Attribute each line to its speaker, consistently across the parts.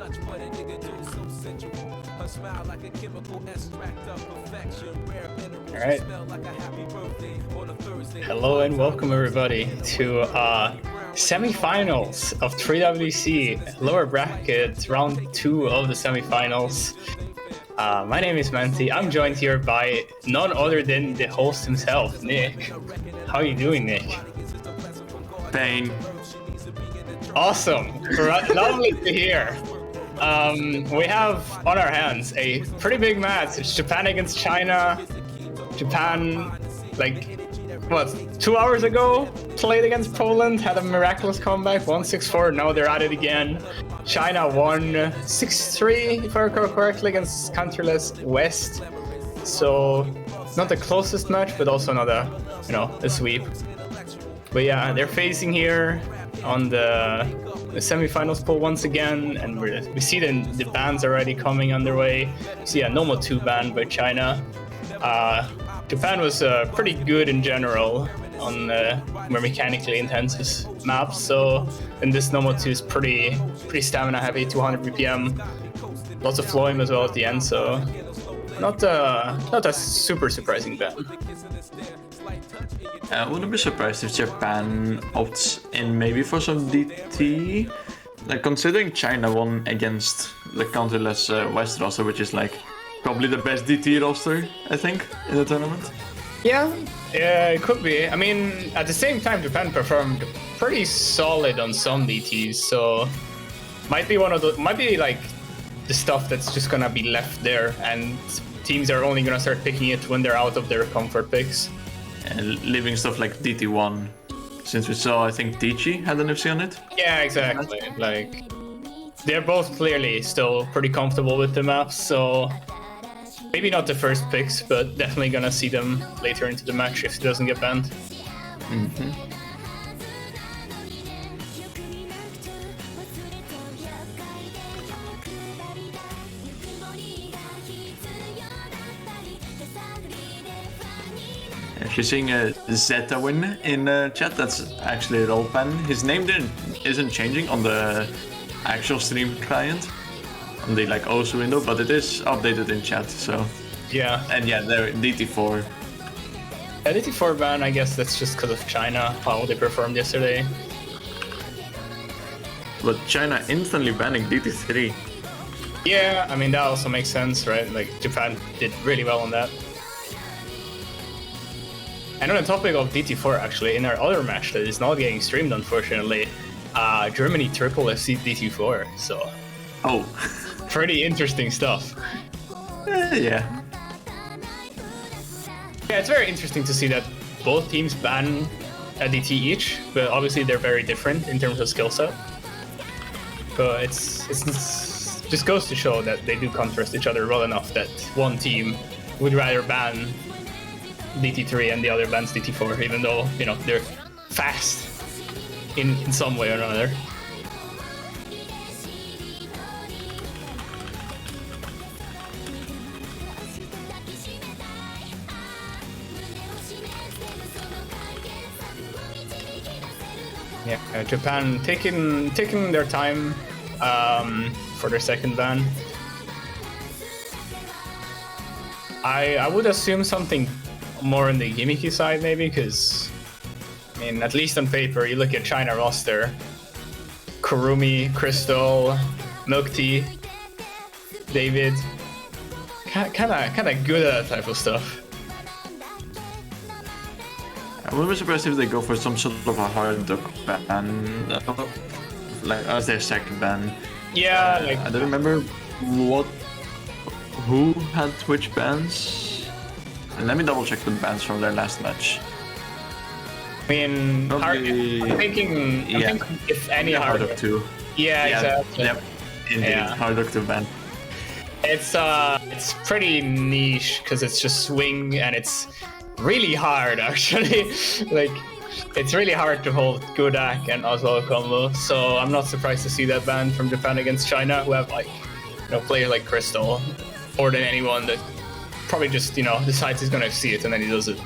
Speaker 1: Alright. Hello and welcome everybody to semi-finals of 3WC lower bracket round 2 of the semi-finals. My name is Manti. I'm joined here by none other than the host himself, Nick. How are you doing, Nick?
Speaker 2: Pain.
Speaker 1: Awesome. Lovely to hear. We have on our hands a pretty big match. It's Japan against China. Japan, like, what, 2 hours ago, played against Poland, had a miraculous comeback, won 6-4, now they're at it again. China won 6-3, if I recall correctly, against countryless West. So, not the closest match, but also not a sweep. But yeah, they're facing here on the semi-finals pool once again, and we see the bans already coming on their way. So yeah, normal 2 ban by China. Japan was pretty good in general on more mechanically intensive maps, so and this normal 2 is pretty stamina heavy, 200 BPM, lots of flowing as well at the end, so not a super surprising ban.
Speaker 2: I wouldn't be surprised if Japan opts in maybe for some DT. Like, considering China won against the countryless West roster, which is like probably the best DT roster, I think, in the tournament.
Speaker 1: Yeah, it could be. I mean, at the same time, Japan performed pretty solid on some DTs, so might be like the stuff that's just gonna be left there, and teams are only gonna start picking it when they're out of their comfort picks.
Speaker 2: And leaving stuff like DT1, since we saw, I think Tichi had an FC on it.
Speaker 1: Yeah, exactly. Like, they're both clearly still pretty comfortable with the maps, so maybe not the first picks, but definitely gonna see them later into the match if it doesn't get banned.
Speaker 2: Mm-hmm. If you're seeing a Zeta win in chat, that's actually a role ban. His name isn't changing on the actual stream client, on the like OSU window, but it is updated in chat. So
Speaker 1: yeah,
Speaker 2: and yeah, they're DT4.
Speaker 1: Yeah, DT4 ban, I guess that's just because of China, how they performed yesterday.
Speaker 2: But China instantly banning DT3.
Speaker 1: Yeah, I mean that also makes sense, right? Like Japan did really well on that. And on the topic of DT4, actually, in our other match that is not getting streamed, unfortunately, Germany triple FC DT4, so...
Speaker 2: Oh.
Speaker 1: Pretty interesting stuff.
Speaker 2: Yeah.
Speaker 1: Yeah, it's very interesting to see that both teams ban a DT each, but obviously they're very different in terms of skill set. But it's just goes to show that they do contrast each other well enough that one team would rather ban DT3 and the other bans DT4, even though, you know, they're fast in some way or another. Yeah, Japan taking their time for their second ban. I would assume something more on the gimmicky side, maybe, because I mean, at least on paper, you look at China roster: Kurumi, Crystal, Milk Tea, David, kind of good at that type of stuff.
Speaker 2: I wouldn't be surprised if they go for some sort of a hard duck ban, like as their second ban.
Speaker 1: Yeah, like
Speaker 2: I don't remember who had which bans. And let me double check the bans from their last match.
Speaker 1: I mean, I'm thinking if any
Speaker 2: hard duck 2.
Speaker 1: Yeah, exactly.
Speaker 2: Yep, indeed, hard duck 2 ban.
Speaker 1: It's pretty niche because it's just swing and it's really hard actually. Like, it's really hard to hold Godak and Oswald combo, so I'm not surprised to see that ban from Japan against China, who have like, you know, players like Crystal, more than anyone that probably just, you know, decides he's gonna see it and then he does it.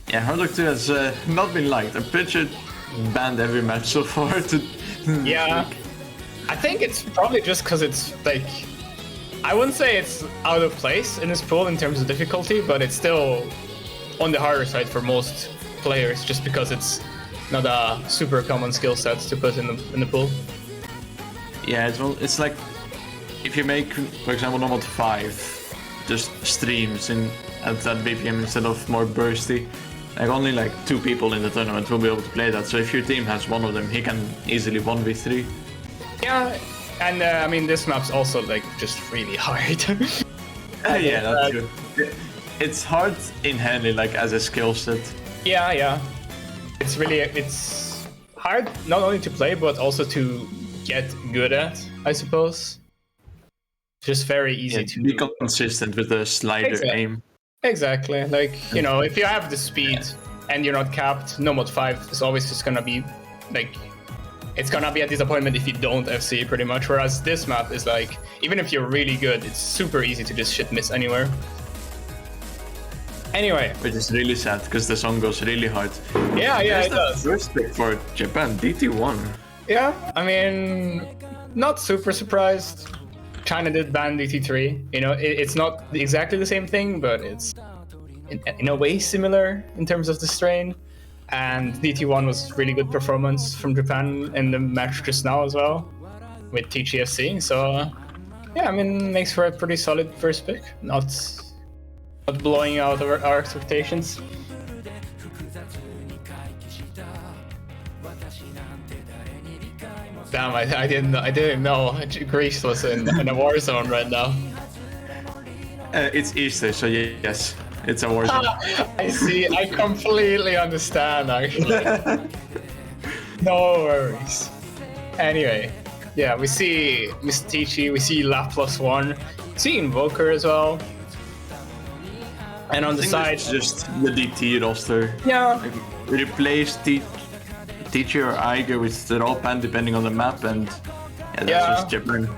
Speaker 2: Yeah, hard duck 2 has not been liked. I'm pretty sure banned every match so far.
Speaker 1: Yeah. I think it's probably just because it's like, I wouldn't say it's out of place in this pool in terms of difficulty, but it's still on the harder side for most players, just because it's not a super common skill set to put in the pool.
Speaker 2: Yeah, it's like if you make, for example, normal 5, just streams at that BPM instead of more bursty. Like only like 2 people in the tournament will be able to play that. So if your team has one of them, he can easily 1v3.
Speaker 1: Yeah, and I mean this map's also like just really hard.
Speaker 2: Yeah, that's true. It's hard inherently, like as a skill set.
Speaker 1: Yeah. It's hard not only to play but also to get good at, I suppose. Just very easy to
Speaker 2: be consistent with the slider aim.
Speaker 1: Exactly. Like, you know, if you have the speed and you're not capped, no mod 5 is always just gonna be like, it's gonna be a disappointment if you don't FC pretty much. Whereas this map is like, even if you're really good, it's super easy to just shit miss anywhere. Anyway.
Speaker 2: Which is really sad because the song goes really hard.
Speaker 1: Yeah, it does.
Speaker 2: First pick for Japan, DT1.
Speaker 1: Yeah, I mean, not super surprised. China did ban DT3. You know, it's not exactly the same thing, but it's in a way similar in terms of the strain. And DT1 was really good performance from Japan in the match just now as well with TGFC. So yeah, I mean, makes for a pretty solid first pick. Not blowing out our expectations. Damn, I didn't know Greece was in a war zone right now.
Speaker 2: It's Easter, so yes, it's a war zone.
Speaker 1: I see. I completely understand, actually. No worries. Anyway, yeah, we see Miss Tichi, we see La +1, we see Invoker as well. And on the side,
Speaker 2: just the DT roster.
Speaker 1: Yeah.
Speaker 2: Like, replace Teacher or Eiger with the raw pan depending on the map, and that's just Japan.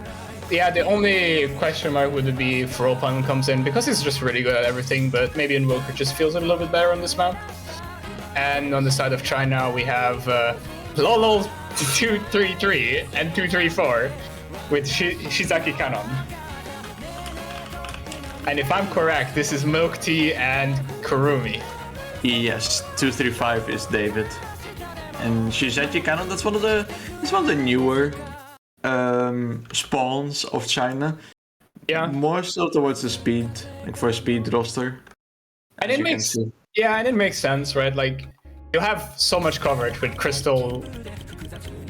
Speaker 1: Yeah, the only question mark would be if Ropan comes in, because he's just really good at everything, but maybe Invoker just feels a little bit better on this map. And on the side of China, we have Lolo 233 and 234 with Shizaki Cannon. And if I'm correct, this is Milk Tea and Kurumi.
Speaker 2: Yes, 235 is David. And Shizaki Cannon, it's one of the newer spawns of China.
Speaker 1: Yeah.
Speaker 2: More so towards the speed, like for a speed roster.
Speaker 1: And it makes sense, right? Like, you have so much coverage with Crystal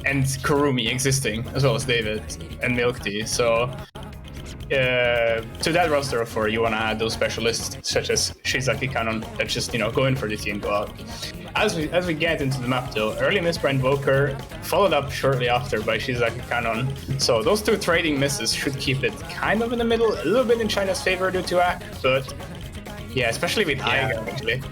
Speaker 1: and Kurumi existing, as well as David and Milk Tea. So to that roster of 4, you want to add those specialists such as Shizaki Cannon that just, you know, go in for the team and go out. As we get into the map though, early miss by Invoker, followed up shortly after by Shizaki Cannon. So those 2 trading misses should keep it kind of in the middle, a little bit in China's favor due to Ak, but yeah, especially with Aiga actually.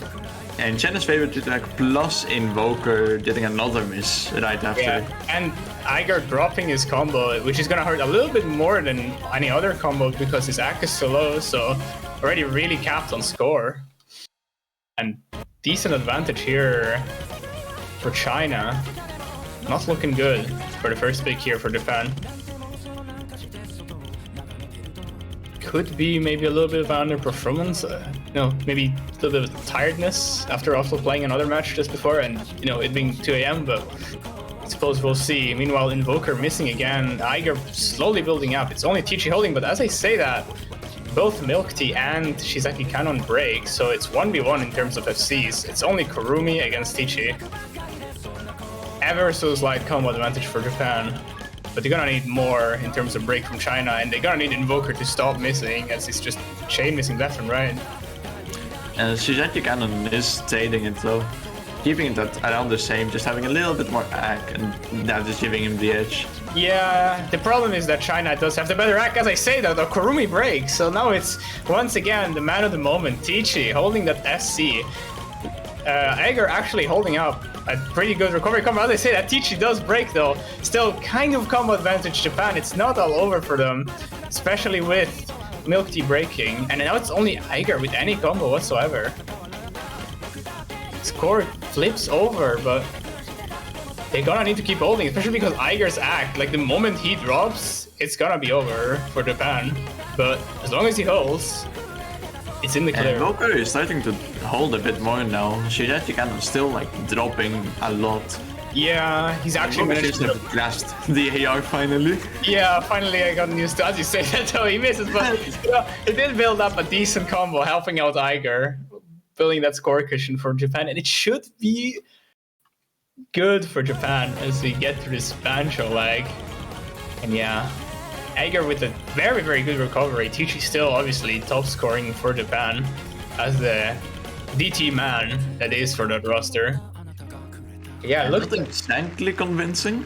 Speaker 2: And China's favorite to attack plus Invoker getting another miss right after.
Speaker 1: Yeah, and Aigar dropping his combo, which is gonna hurt a little bit more than any other combo because his AC is so low, so already really capped on score. And decent advantage here for China. Not looking good for the first pick here for Japan. Could be maybe a little bit of underperformance. Maybe a little bit of tiredness after also playing another match just before, and you know, it being 2 AM, but I suppose we'll see. Meanwhile, Invoker missing again, Aiger slowly building up. It's only Tichi holding, but as I say that, both Milk Tea and Shizaki Cannon break, so it's 1v1 in terms of FCs. It's only Kurumi against Tichi. Ever so slight combo advantage for Japan. But they're gonna need more in terms of break from China, and they're gonna need Invoker to stop missing, as it's just chain missing left and right.
Speaker 2: And Shizaki Cannon is trading it though. Keeping it around the same, just having a little bit more AC, and that is giving him the edge.
Speaker 1: Yeah, the problem is that China does have the better AC. As I say that, the Kurumi breaks, so now it's once again the man of the moment, Tichi, holding that SC. Aiger actually holding up a pretty good recovery combo. As I say, that Tichi does break though. Still kind of combo advantage Japan. It's not all over for them, especially with Milk Tea breaking. And now it's only Aiger with any combo whatsoever. Score flips over, but they're gonna need to keep holding, especially because Iger's act, like the moment he drops, it's gonna be over for Japan. But as long as he holds, it's in the clear.
Speaker 2: And Volker is starting to hold a bit more now. Shigechi kind of still like dropping a lot.
Speaker 1: Yeah, he's actually managed to
Speaker 2: grasp the AR finally.
Speaker 1: Yeah, finally I got used to, as you say that, though he misses, but you know, he did build up a decent combo, helping out Iger, building that score cushion for Japan, and it should be good for Japan as we get through this Bancho lag. And yeah, Iger with a very, very good recovery. Tichy still obviously top scoring for Japan as the DT man that is for that roster. Yeah,
Speaker 2: not exactly convincing,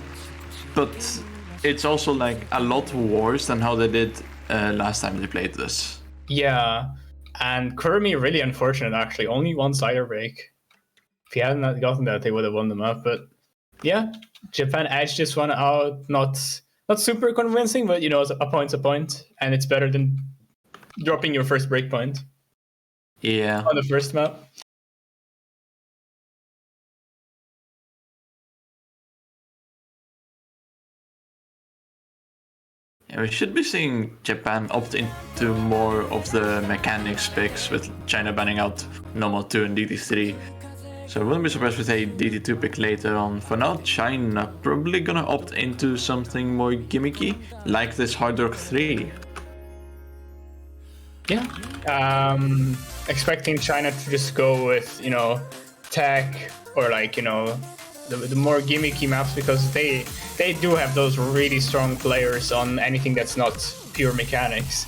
Speaker 2: but it's also like a lot worse than how they did last time they played this.
Speaker 1: Yeah, and Kurumi really unfortunate actually. Only one cider break. If he hadn't gotten that, they would have won the map. But yeah, Japan edged this one out. Not super convincing, but you know, a point's a point, and it's better than dropping your first break point.
Speaker 2: Yeah.
Speaker 1: On the first map.
Speaker 2: Yeah, we should be seeing Japan opt into more of the mechanics picks with China banning out normal 2 and DT3. So I wouldn't be surprised with a DT2 pick later on. For now, China probably gonna opt into something more gimmicky, like this Hard Rock 3.
Speaker 1: Yeah. Expecting China to just go with, you know, tech or like, you know, the more gimmicky maps, because they do have those really strong players on anything that's not pure mechanics.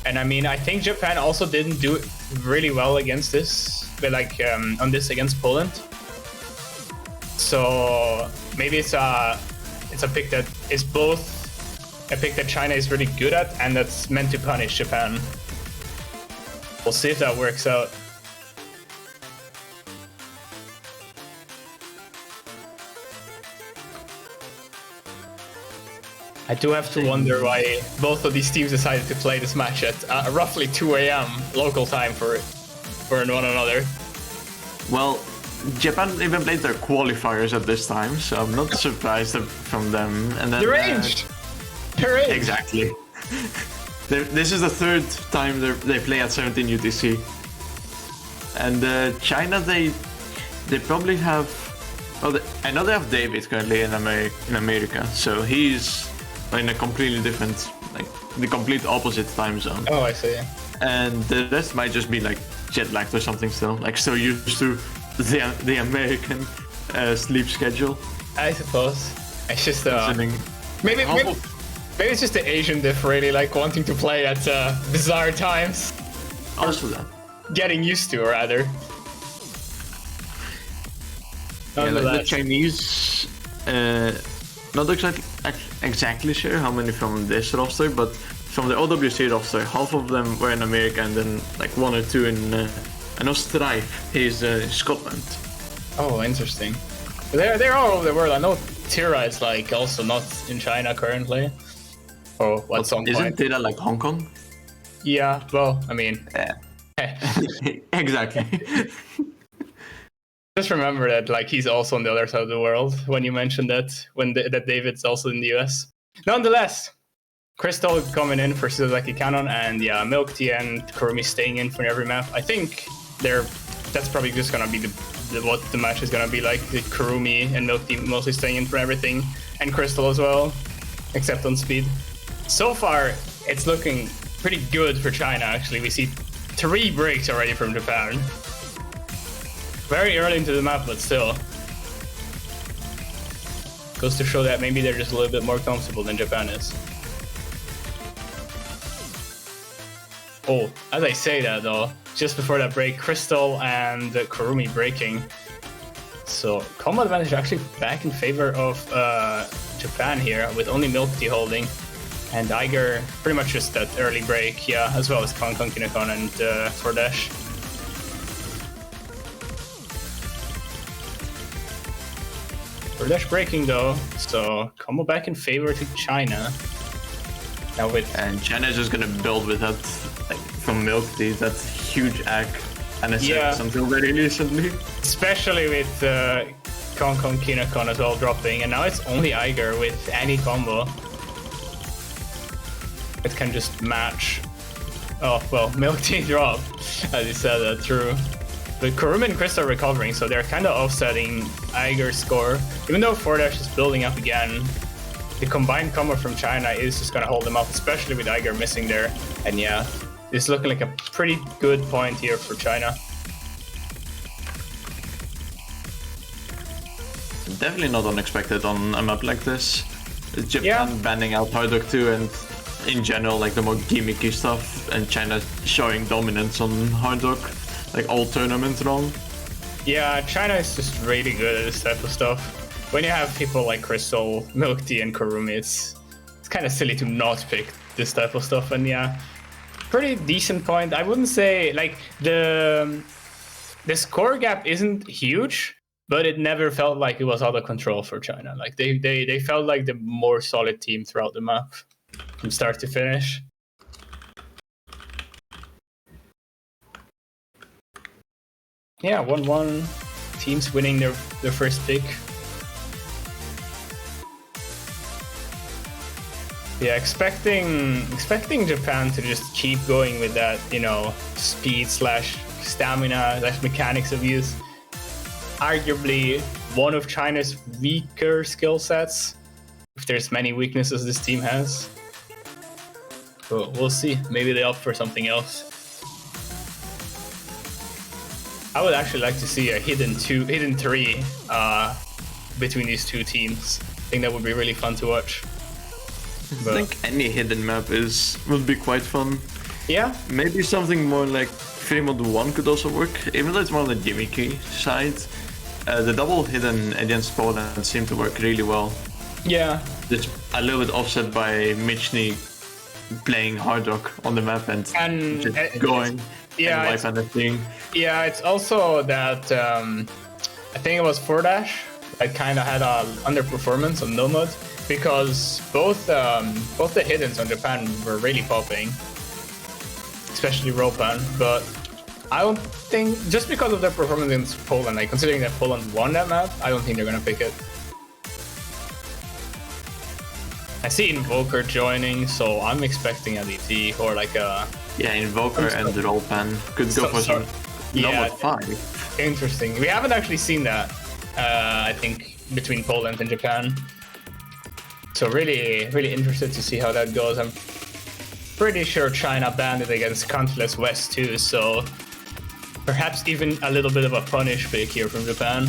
Speaker 1: And I mean, I think Japan also didn't do really well against this, but like on this against Poland. So maybe it's a pick that is both a pick that China is really good at and that's meant to punish Japan. We'll see if that works out. I do have to wonder why both of these teams decided to play this match at roughly 2 a.m. local time for one another.
Speaker 2: Well, Japan even played their qualifiers at this time, so I'm not surprised from them. And then,
Speaker 1: the range! The range!
Speaker 2: Exactly. This is the third time they play at 17 UTC. And China, they probably have... Well, I know they have David currently in America, so he's in a completely different, like the complete opposite time zone.
Speaker 1: Oh, I see.
Speaker 2: And the rest might just be like jet lagged or something still, like so used to the American sleep schedule.
Speaker 1: I suppose. It's just maybe it's just the Asian diff really, like wanting to play at bizarre times.
Speaker 2: Also that.
Speaker 1: Getting used to, rather.
Speaker 2: Yeah, like the Chinese, not exactly sure how many from this roster, but from the OWC roster, half of them were in America and then like 1 or 2 in, I know Strife, he's Scotland.
Speaker 1: Oh, interesting. They're all over the world. I know Tira is like also not in China currently. Or at some point.
Speaker 2: Isn't Tira like Hong Kong?
Speaker 1: Yeah, well, I mean...
Speaker 2: Yeah. Exactly.
Speaker 1: Just remember that like he's also on the other side of the world when you mentioned that, that David's also in the US. Nonetheless, Crystal coming in for Suzaki Cannon, and yeah, Milk Tea and Kurumi staying in for every map. I think that's probably just gonna be what the match is gonna be like. The Kurumi and Milk Tea mostly staying in for everything, and Crystal as well, except on speed. So far, it's looking pretty good for China actually. We see 3 breaks already from Japan. Very early into the map, but still. Goes to show that maybe they're just a little bit more comfortable than Japan is. Oh, as I say that though, just before that break, Crystal and Kurumi breaking. So combo advantage actually back in favor of Japan here, with only Milk Tea holding. And Iger pretty much just that early break, yeah, as well as Kinekon and Fordash. Fordash breaking though, so combo back in favor to China. And
Speaker 2: China is just gonna build with that, like, from Milk Tea, that huge NSX
Speaker 1: Yeah.
Speaker 2: until very recently.
Speaker 1: Especially with Kong Kong Kinokon as well dropping, and now it's only Eiger with any combo. It can just match. Oh, well, Milk Tea drop, as you said, true. But Kurumi and Chris are recovering, so they're kind of offsetting Eiger's score. Even though 4-dash is building up again, the combined combo from China is just gonna hold them up, especially with Eiger missing there. And yeah, it's looking like a pretty good point here for China.
Speaker 2: Definitely not unexpected on a map like this. Japan banning out Hardok too, and in general, like the more gimmicky stuff, and China showing dominance on Hardok, like all tournament long.
Speaker 1: Yeah, China is just really good at this type of stuff. When you have people like Crystal, Milk Tea, and Kurumi, it's kind of silly to not pick this type of stuff. And yeah, pretty decent point. I wouldn't say like the score gap isn't huge, but it never felt like it was out of control for China. Like they felt like the more solid team throughout the map from start to finish. Yeah, 1-1. Teams winning their first pick. Yeah, expecting Japan to just keep going with that, you know, speed / stamina / mechanics of use. Arguably one of China's weaker skill sets, if there's many weaknesses this team has. But we'll see. Maybe they opt for something else. I would actually like to see a hidden 3 between these two teams. I think that would be really fun to watch.
Speaker 2: But I think any hidden map would be quite fun.
Speaker 1: Yeah.
Speaker 2: Maybe something more like 3 mod 1 could also work, even though it's more on the gimmicky side. The double hidden against Poland seemed to work really well.
Speaker 1: Yeah.
Speaker 2: Just a little bit offset by Michny playing Hardok on the map and just going and wipe anything. Yeah,
Speaker 1: it's also that I think it was 4-dash that kind of had an underperformance on no mod, because both the hiddens on Japan were really popping, especially Ropan. But I don't think, just because of their performance against Poland, like considering that Poland won that map, I don't think they're gonna pick it. I see Invoker joining, so I'm expecting a DT or like a...
Speaker 2: Yeah, Invoker and the Ropan could go for some number 5.
Speaker 1: Interesting. We haven't actually seen that, I think, between Poland and Japan. So really, really interested to see how that goes. I'm pretty sure China banned it against Countless West too, so perhaps even a little bit of a punish pick here from Japan,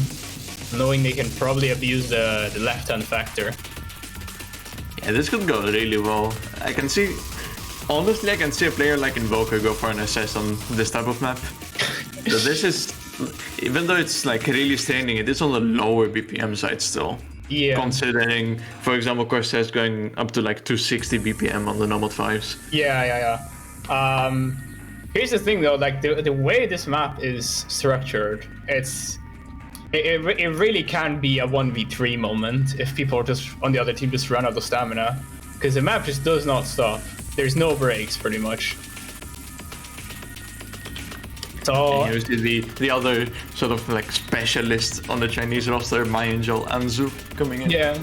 Speaker 1: knowing they can probably abuse the left-hand factor.
Speaker 2: Yeah, this could go really well. Honestly, I can see a player like Invoker go for an SS on this type of map. So this is, even though it's like really straining, it is on the lower BPM side still.
Speaker 1: Yeah.
Speaker 2: Considering, for example, Corsair's going up to like 260 BPM on the normal 5s.
Speaker 1: Yeah. Here's the thing though, like the way this map is structured, it really can be a 1v3 moment if people just on the other team just run out of stamina, because the map just does not stop. There's no breaks pretty much. So
Speaker 2: and here's the other sort of like specialist on the Chinese roster, My Angel Anzu, coming in.
Speaker 1: Yeah.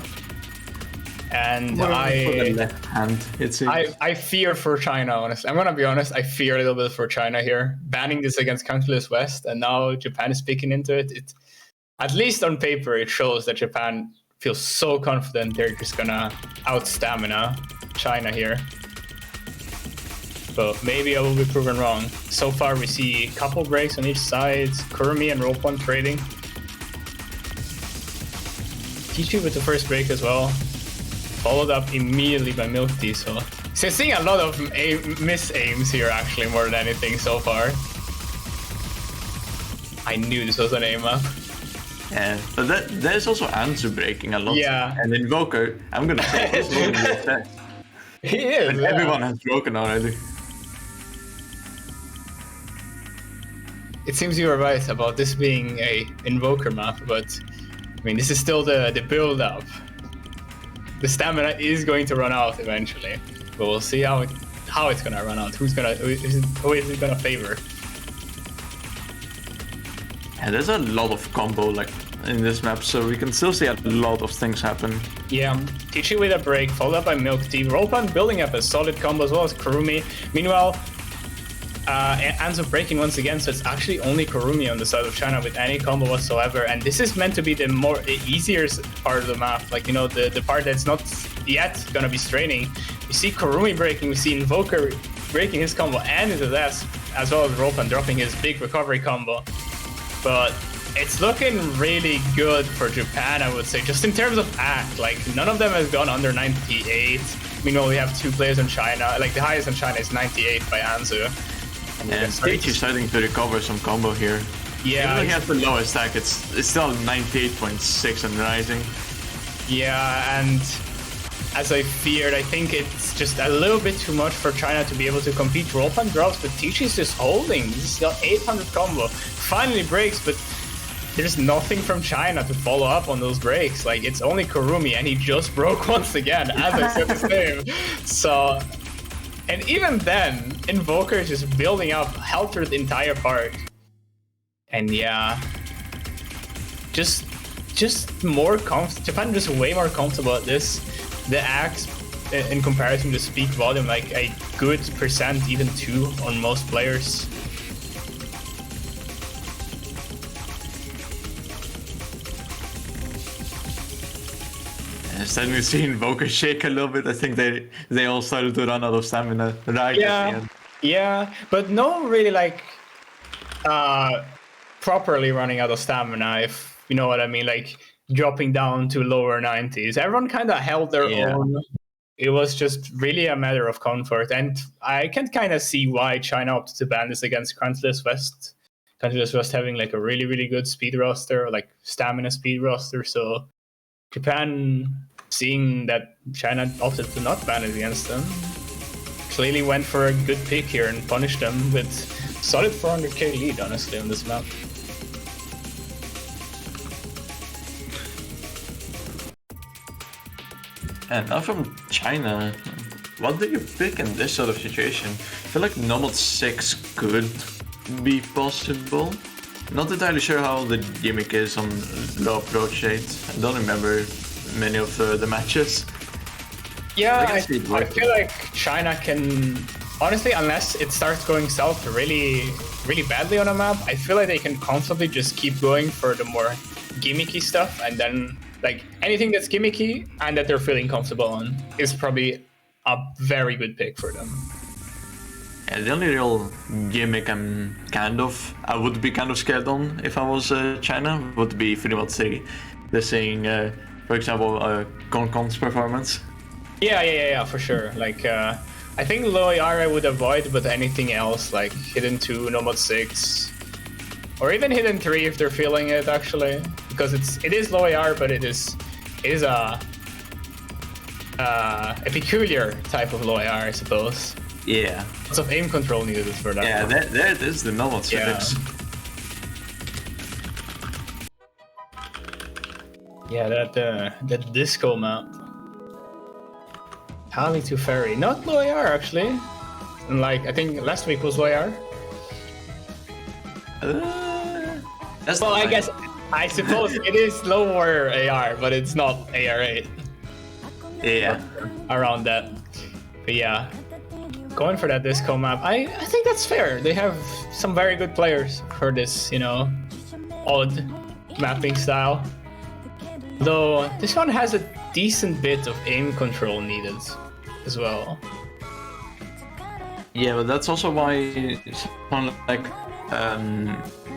Speaker 1: And I fear for China, honestly. I'm gonna be honest, I fear a little bit for China here. Banning this against Countless West, and now Japan is picking into it. It, at least on paper, it shows that Japan feels so confident they're just gonna out-stamina China here. But maybe I will be proven wrong. So far, we see a couple breaks on each side. Kurumi and Ropan trading. Kichu with the first break as well. Followed up immediately by Milk Tea. So seeing a lot of mis-aims here, actually, more than anything so far. I knew this was an aim up.
Speaker 2: Yeah, but there's also Anzu breaking a lot.
Speaker 1: Yeah.
Speaker 2: And Invoker, I'm gonna say, he's rolling the attack.
Speaker 1: He is.
Speaker 2: And everyone has broken already.
Speaker 1: It seems you were right about this being a Invoker map, but I mean, this is still the build-up. The stamina is going to run out eventually, but we'll see how it's gonna run out. Who is it gonna favor?
Speaker 2: And there's a lot of combo like in this map, so we can still see a lot of things happen.
Speaker 1: Yeah, Tichi with a break, followed up by Milk Tea. Ropan building up a solid combo as well as Kurumi. Meanwhile, Anzo breaking once again, so it's actually only Kurumi on the side of China with any combo whatsoever. And this is meant to be the easier part of the map, like, you know, the part that's not yet gonna be straining. We see Kurumi breaking, we see Invoker breaking his combo and his death, as well as Ropan dropping his big recovery combo. But it's looking really good for Japan, I would say, just in terms of act. Like, none of them has gone under 98. Meanwhile, we have 2 players in China. Like, the highest in China is 98 by Anzu.
Speaker 2: And Tichi's starting to recover some combo here.
Speaker 1: Yeah.
Speaker 2: Even though he has the lowest stack, it's still 98.6 and rising.
Speaker 1: Yeah, and as I feared, I think it's just a little bit too much for China to be able to compete. Ropan drops, but Tichi's just holding. He's got 800 combo. Finally breaks, but there's nothing from China to follow up on those breaks. Like, it's only Kurumi, and he just broke once again, as I said his name. So, and even then, Invoker is just building up health through the entire part. And yeah, just more Japan just way more comfortable at this. The axe, in comparison to speed volume, like a good percent, even 2 on most players.
Speaker 2: Starting to see Invoker shake a little bit. I think they all started to run out of stamina right at the end.
Speaker 1: Yeah, but no really like properly running out of stamina, if you know what I mean, like dropping down to lower 90s. Everyone kind of held their own. It was just really a matter of comfort, and I can kind of see why China opted to ban this against Countless West. Countless West having like a really, really good speed roster, like stamina speed roster, so Japan, seeing that China opted to not ban it against them, clearly went for a good pick here and punished them with solid 400k lead, honestly, on this map.
Speaker 2: And now from China, what do you pick in this sort of situation? I feel like Nomad 6 could be possible. Not entirely sure how the gimmick is on low approach rate. I don't remember many of the matches.
Speaker 1: Yeah, I feel like China can, honestly, unless it starts going south really, really badly on a map, I feel like they can constantly just keep going for the more gimmicky stuff, and then like anything that's gimmicky and that they're feeling comfortable on is probably a very good pick for them.
Speaker 2: Yeah, the only real gimmick I would be kind of scared on if I was China would be pretty much they're saying, for example, Concon's performance.
Speaker 1: Yeah, for sure. Like, I think low AR I would avoid, but anything else like Hidden 2, Nomad 6, or even Hidden 3 if they're feeling it actually, because it is low AR, but it is a peculiar type of low AR, I suppose.
Speaker 2: Yeah.
Speaker 1: Lots of aim control needed for that.
Speaker 2: Yeah, there it is, the Nomad 6.
Speaker 1: Yeah, that disco map. Kali to Ferry, not low AR actually. And like I think last week was low AR. Well, I suppose it is lower AR, but it's not AR8.
Speaker 2: Yeah,
Speaker 1: around that. But yeah, going for that disco map, I think that's fair. They have some very good players for this, you know, odd mapping style. Though this one has a decent bit of aim control needed as well.
Speaker 2: Yeah, but that's also why someone like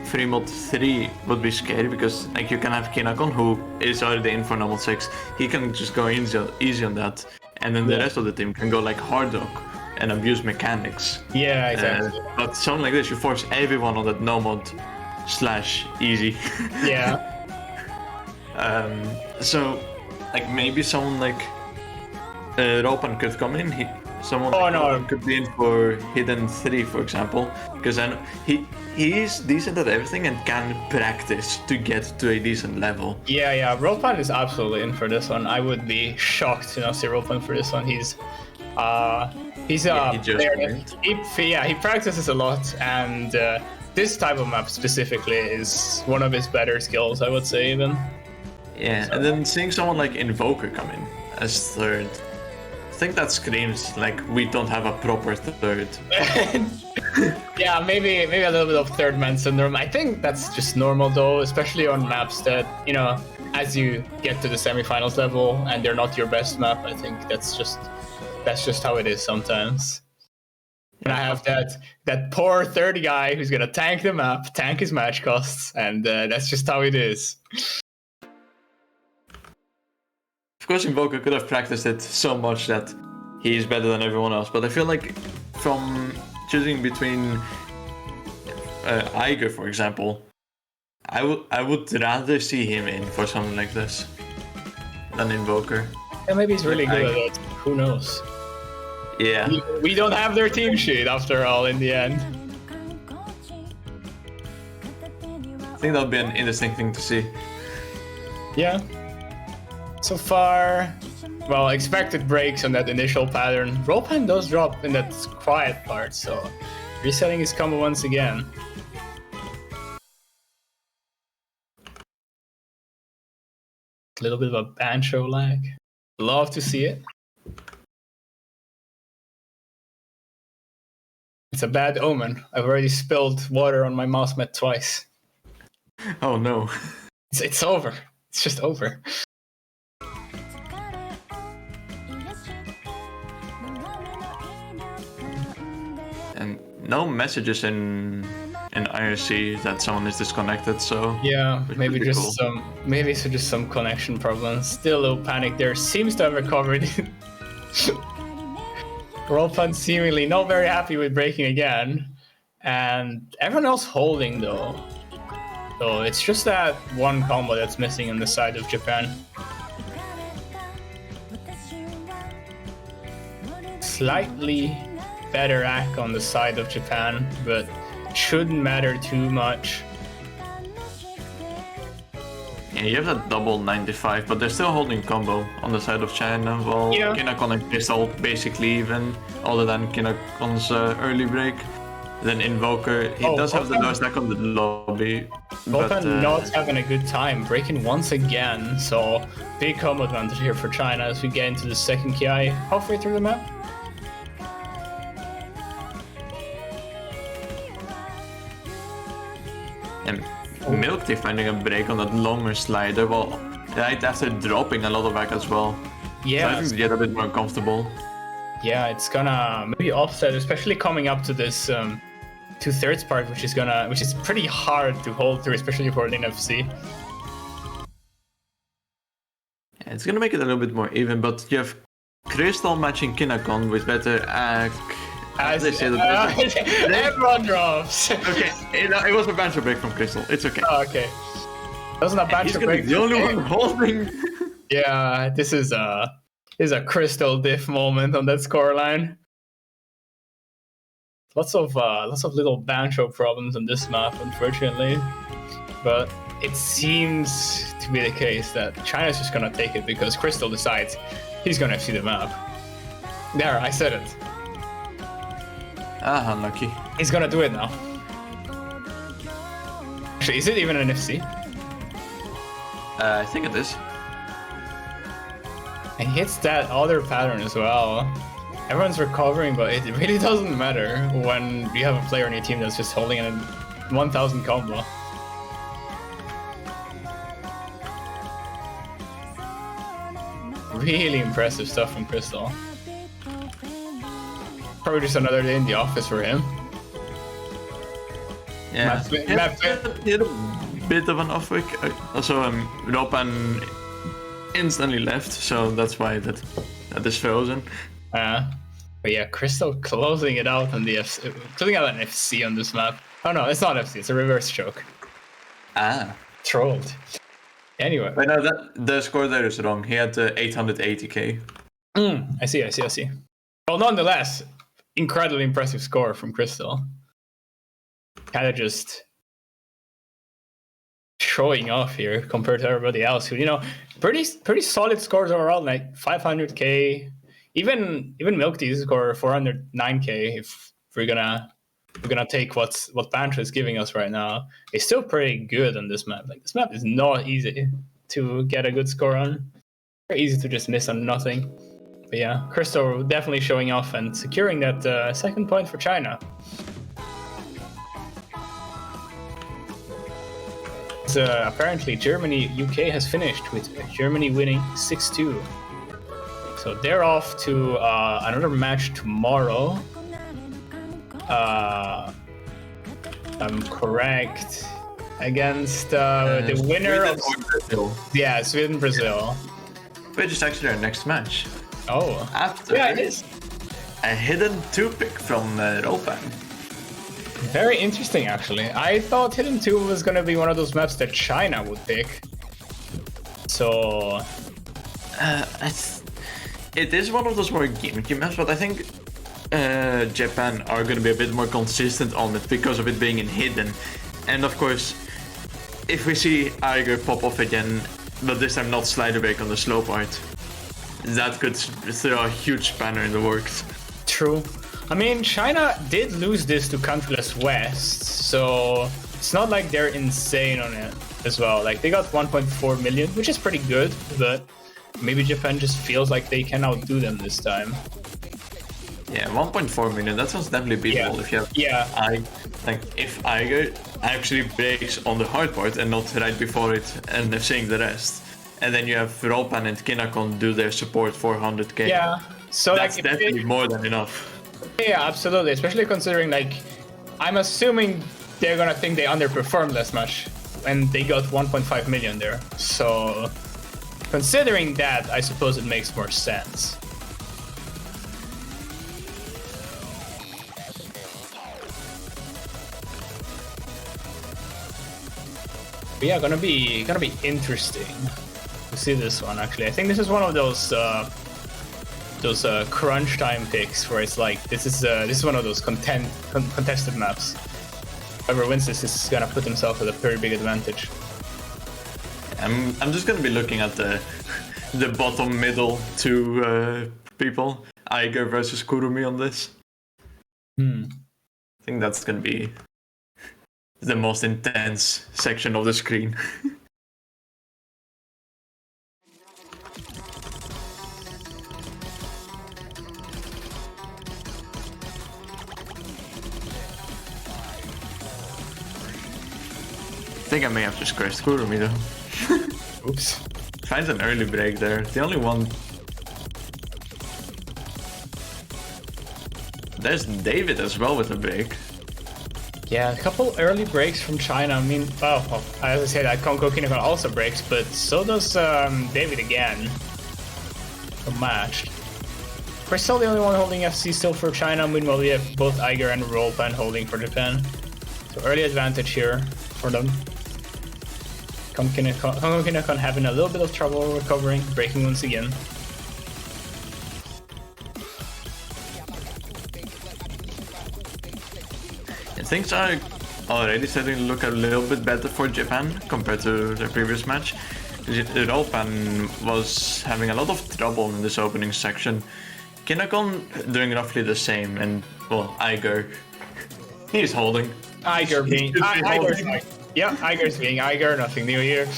Speaker 2: Fremont 3 would be scary, because like you can have Kinakon, who is already in for Nomad 6. He can just go easy on that, and then the rest of the team can go like hard dog and abuse mechanics.
Speaker 1: Yeah, exactly.
Speaker 2: But something like this, you force everyone on that Nomad / easy.
Speaker 1: Yeah.
Speaker 2: So like maybe someone like Ropan could come in. Ropan could be in for Hidden 3, for example, because then he's decent at everything and can practice to get to a decent level.
Speaker 1: Yeah, Ropan is absolutely in for this one. I would be shocked to not see Ropan for this one. He's a player that he practices a lot, and this type of map specifically is one of his better skills, I would say, even.
Speaker 2: Yeah, and then seeing someone like Invoker come in as third, I think that screams like we don't have a proper third.
Speaker 1: Yeah, maybe a little bit of third man syndrome. I think that's just normal though, especially on maps that, you know, as you get to the semifinals level and they're not your best map. I think that's just how it is sometimes. And I have that poor third guy who's gonna tank the map, tank his match costs, and that's just how it is.
Speaker 2: Of course, Invoker could have practiced it so much that he's better than everyone else, but I feel like from choosing between Iger, for example, I would rather see him in for something like this than Invoker.
Speaker 1: Yeah, maybe he's really good at it. Who knows?
Speaker 2: Yeah.
Speaker 1: We don't have their team sheet after all in the end.
Speaker 2: I think that'll be an interesting thing to see.
Speaker 1: Yeah. So far, well, expected breaks on that initial pattern. Ropan does drop in that quiet part, so resetting his combo once again. A little bit of a banjo lag. Love to see it. It's a bad omen. I've already spilled water on my mouse mat twice.
Speaker 2: Oh no.
Speaker 1: It's over. It's just over.
Speaker 2: And no messages in IRC that someone is disconnected, so
Speaker 1: yeah, maybe just
Speaker 2: cool.
Speaker 1: some connection problems. Still a little panic there. Seems to have recovered. Ropan seemingly not very happy with breaking again, and everyone else holding though. So it's just that one combo that's missing on the side of Japan. Slightly better act on the side of Japan, but shouldn't matter too much.
Speaker 2: Yeah, you have that double 95, but they're still holding combo on the side of China, while
Speaker 1: Yeah.
Speaker 2: Kinakon and Crystal basically even, other than Kinakon's early break. Then Invoker, he does have the low stack on the lobby.
Speaker 1: But not having a good time, breaking once again, so big combo advantage here for China as we get into the second KI halfway through the map.
Speaker 2: And Milk Tea finding a break on that longer slider, well, right after dropping a lot of back as well.
Speaker 1: Yeah,
Speaker 2: So I think they get a bit more comfortable.
Speaker 1: Yeah, it's gonna maybe offset, especially coming up to this 2/3 part, which is pretty hard to hold through, especially for an NFC.
Speaker 2: Yeah, it's gonna make it a little bit more even, but you have Crystal matching Kinakon with better act. As they say,
Speaker 1: everyone drops.
Speaker 2: Okay, it was a banter break from Crystal. It's okay.
Speaker 1: Oh, okay. That wasn't a banter break.
Speaker 2: He's the only one holding.
Speaker 1: Yeah, this is a Crystal diff moment on that scoreline. Lots of little banjo problems on this map, unfortunately. But it seems to be the case that China's just gonna take it because Crystal decides he's gonna FC the map. There, I said it.
Speaker 2: Ah, unlucky.
Speaker 1: He's gonna do it now. Actually, is it even an FC?
Speaker 2: I think it is.
Speaker 1: And he hits that other pattern as well. Everyone's recovering, but it really doesn't matter when you have a player on your team that's just holding a 1000 combo. Really impressive stuff from Crystal. Probably just another day in the office for him.
Speaker 2: Yeah, he had a bit of an off week. Also, Ropan instantly left, so that's why that is frozen.
Speaker 1: But yeah, Crystal closing it out on the FC, closing out an FC on this map. Oh no, it's not FC, it's a reverse choke.
Speaker 2: Ah.
Speaker 1: Trolled. Anyway.
Speaker 2: But no, the score there is wrong. He had 880k.
Speaker 1: I see. Well, nonetheless, incredibly impressive score from Crystal. Kind of just showing off here compared to everybody else who, pretty solid scores overall, like 500k. Even Milk Tea score 409k if we're gonna we're gonna take what Bancho is giving us right now, it's still pretty good on this map. Like, this map is not easy to get a good score on. Very easy to just miss on nothing. But yeah, Crystal definitely showing off and securing that second point for China. Apparently Germany UK has finished with Germany winning 6-2. So they're off to another match tomorrow. I'm correct. Against the winner of
Speaker 2: Brazil.
Speaker 1: Yeah, Sweden Brazil.
Speaker 2: Which is actually our next match.
Speaker 1: Oh,
Speaker 2: After
Speaker 1: yeah, it is.
Speaker 2: A hidden 2 pick from Ropan.
Speaker 1: Very interesting, actually. I thought Hidden 2 was gonna be one of those maps that China would pick. So
Speaker 2: it is one of those more gimmicky maps, but I think Japan are going to be a bit more consistent on it because of it being in hidden. And of course, if we see Eiger pop off again, but this time not slider break on the slow part, that could throw a huge spanner in the works.
Speaker 1: True. I mean, China did lose this to Countryless West, so it's not like they're insane on it as well. Like, they got 1.4 million, which is pretty good, but maybe Japan just feels like they can outdo them this time.
Speaker 2: Yeah, 1.4 million, that sounds definitely beatable if you have if Eiger actually breaks on the hard part and not right before it and they're seeing the rest. And then you have Ropan and Kinakon do their support 400k.
Speaker 1: Yeah, so
Speaker 2: that's definitely more than enough.
Speaker 1: Yeah, absolutely. Especially considering, like, I'm assuming they're gonna think they underperformed this much, and they got 1.5 million there. So, considering that, I suppose it makes more sense. But yeah, gonna be interesting to see this one. Actually, I think this is one of those crunch time picks where it's like this is one of those contested maps. Whoever wins this is gonna put himself at a very big advantage.
Speaker 2: I'm just gonna be looking at the bottom middle two people, Eiger versus Kurumi on this. I think that's gonna be the most intense section of the screen. I think I may have just crashed Kurumi though.
Speaker 1: Oops.
Speaker 2: Finds an early break there. The only one. There's David as well with a break.
Speaker 1: Yeah, a couple early breaks from China. I mean, well, as I said, Kongo Kinakon also breaks, but so does David again. So matched. We're still the only one holding FC still for China. Meanwhile, we have both Eiger and Ropan holding for Japan. So early advantage here for them. Kongo Kinakon having a little bit of trouble recovering, breaking once again.
Speaker 2: Things are already starting to look a little bit better for Japan compared to the previous match. Ropan was having a lot of trouble in this opening section. Kinakon doing roughly the same, and well, Eiger, he's holding.
Speaker 1: Eiger's being Eiger, nothing new here.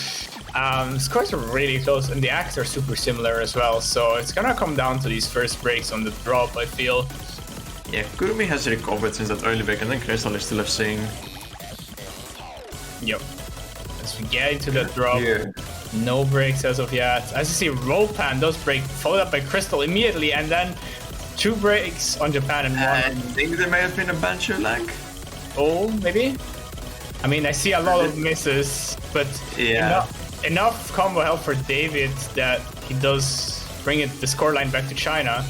Speaker 1: Scores are really close, and the acts are super similar as well, so it's gonna come down to these first breaks on the drop, I feel.
Speaker 2: Yeah, Kurumi has recovered since that early break, and then Crystal is still seeing.
Speaker 1: Yep. As we get into the drop, no breaks as of yet. As you see, Ropan does break, followed up by Crystal immediately, and then 2 breaks on Japan and 1.
Speaker 2: I think there may have been a Banshee lag.
Speaker 1: Oh, maybe? I mean, I see a lot of misses, but
Speaker 2: yeah,
Speaker 1: enough combo help for David that he does bring the scoreline back to China.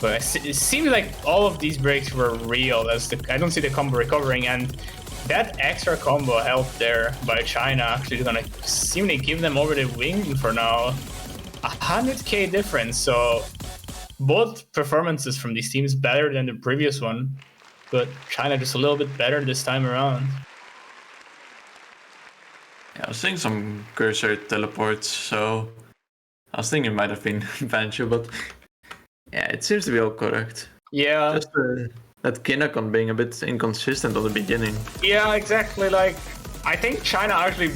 Speaker 1: But it seems like all of these breaks were real, as I don't see the combo recovering, and that extra combo help there by China actually gonna seemingly give them over the wing for now. 100k difference, so both performances from these teams better than the previous one, but China just a little bit better this time around.
Speaker 2: Yeah, I was seeing some cursor teleports, so I was thinking it might have been Banshee, but yeah, it seems to be all correct.
Speaker 1: Yeah.
Speaker 2: that Kinakon being a bit inconsistent at the beginning.
Speaker 1: Yeah, exactly. Like, I think China actually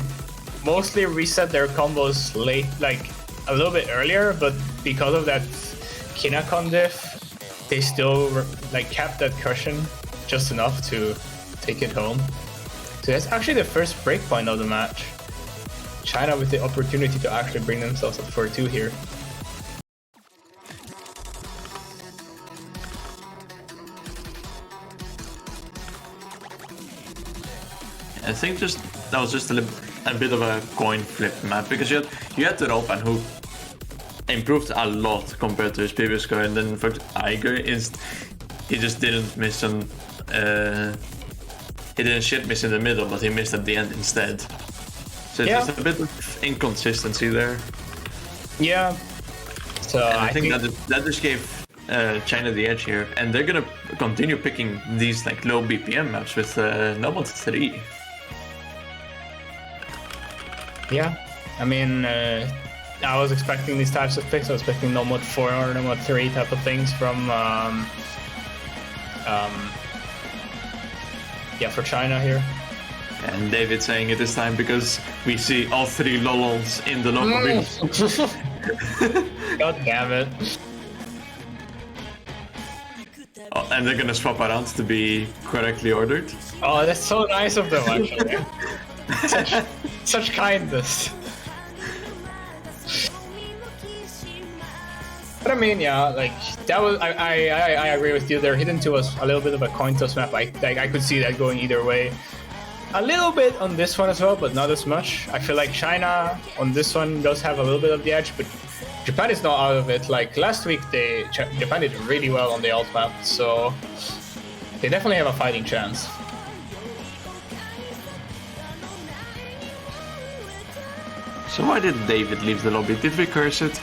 Speaker 1: mostly reset their combos late, like a little bit earlier, but because of that Kinakon diff, they still like kept that cushion just enough to take it home. So that's actually the first breakpoint of the match. China with the opportunity to actually bring themselves up 4-2 here.
Speaker 2: I think that was just a bit of a coin flip map, because you had the Ropan, who improved a lot compared to his previous car, and then for Iger, he just didn't miss on he didn't shit miss in the middle, but he missed at the end instead. So it's just a bit of inconsistency there.
Speaker 1: Yeah. So
Speaker 2: and I think that just gave China the edge here, and they're gonna continue picking these like low BPM maps with Nomad 3.
Speaker 1: Yeah, I mean, I was expecting these types of picks. I was expecting Nomad 4 or Nomad 3 type of things from, for China here.
Speaker 2: And David saying it this time because we see all three Lolons in the lobby.
Speaker 1: God damn it.
Speaker 2: Oh, and they're gonna swap around to be correctly ordered.
Speaker 1: Oh, that's so nice of them, actually. such kindness. But I mean, yeah, like that was. I agree with you. They're hidden to us a little bit of a coin toss map. I could see that going either way. A little bit on this one as well, but not as much. I feel like China on this one does have a little bit of the edge, but Japan is not out of it. Like last week, Japan did really well on the alt map, so they definitely have a fighting chance.
Speaker 2: So why did David leave the lobby? Did we curse it?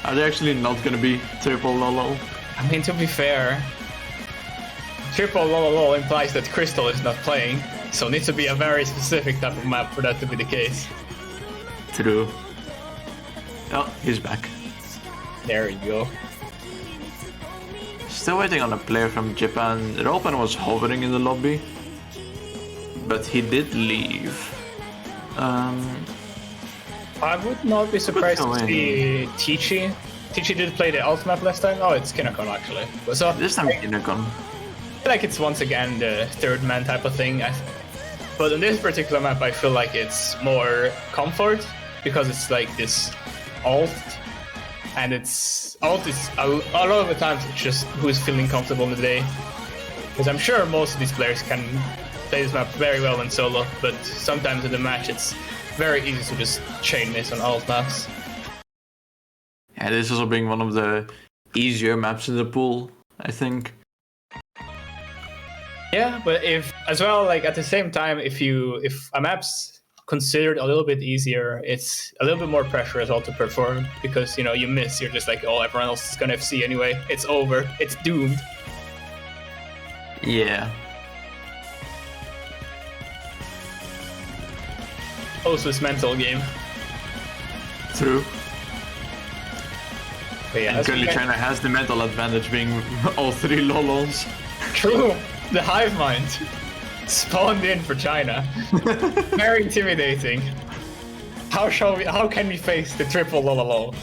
Speaker 2: Are they actually not gonna be triple lol?
Speaker 1: I mean, to be fair, triple lol implies that Crystal is not playing, so it needs to be a very specific type of map for that to be the case.
Speaker 2: True. Oh, he's back.
Speaker 1: There you go.
Speaker 2: Still waiting on a player from Japan. Ropan was hovering in the lobby, but he did leave.
Speaker 1: I would not be surprised to see Tichi. Tichi did play the alt map last time. Oh, it's Kinakon actually. So
Speaker 2: this time Kinakon.
Speaker 1: I feel like it's once again the third man type of thing. But on this particular map, I feel like it's more comfort because it's like this alt, and it's alt is a lot of the times it's just who's feeling comfortable in the day. Because I'm sure most of these players can play this map very well in solo, but sometimes in the match it's very easy to just chain miss on alt maps.
Speaker 2: Yeah, this also being one of the easier maps in the pool, I think.
Speaker 1: Yeah, but if as well, like at the same time, if a map's considered a little bit easier, it's a little bit more pressure as well to perform because you miss, you're just like, oh, everyone else is gonna FC anyway. It's over. It's doomed.
Speaker 2: Yeah.
Speaker 1: Also, it's mental game.
Speaker 2: True.
Speaker 1: But yeah,
Speaker 2: and currently China has the mental advantage being all three Lolons.
Speaker 1: True. The hive mind spawned in for China. Very intimidating. How can we face the triple lololo?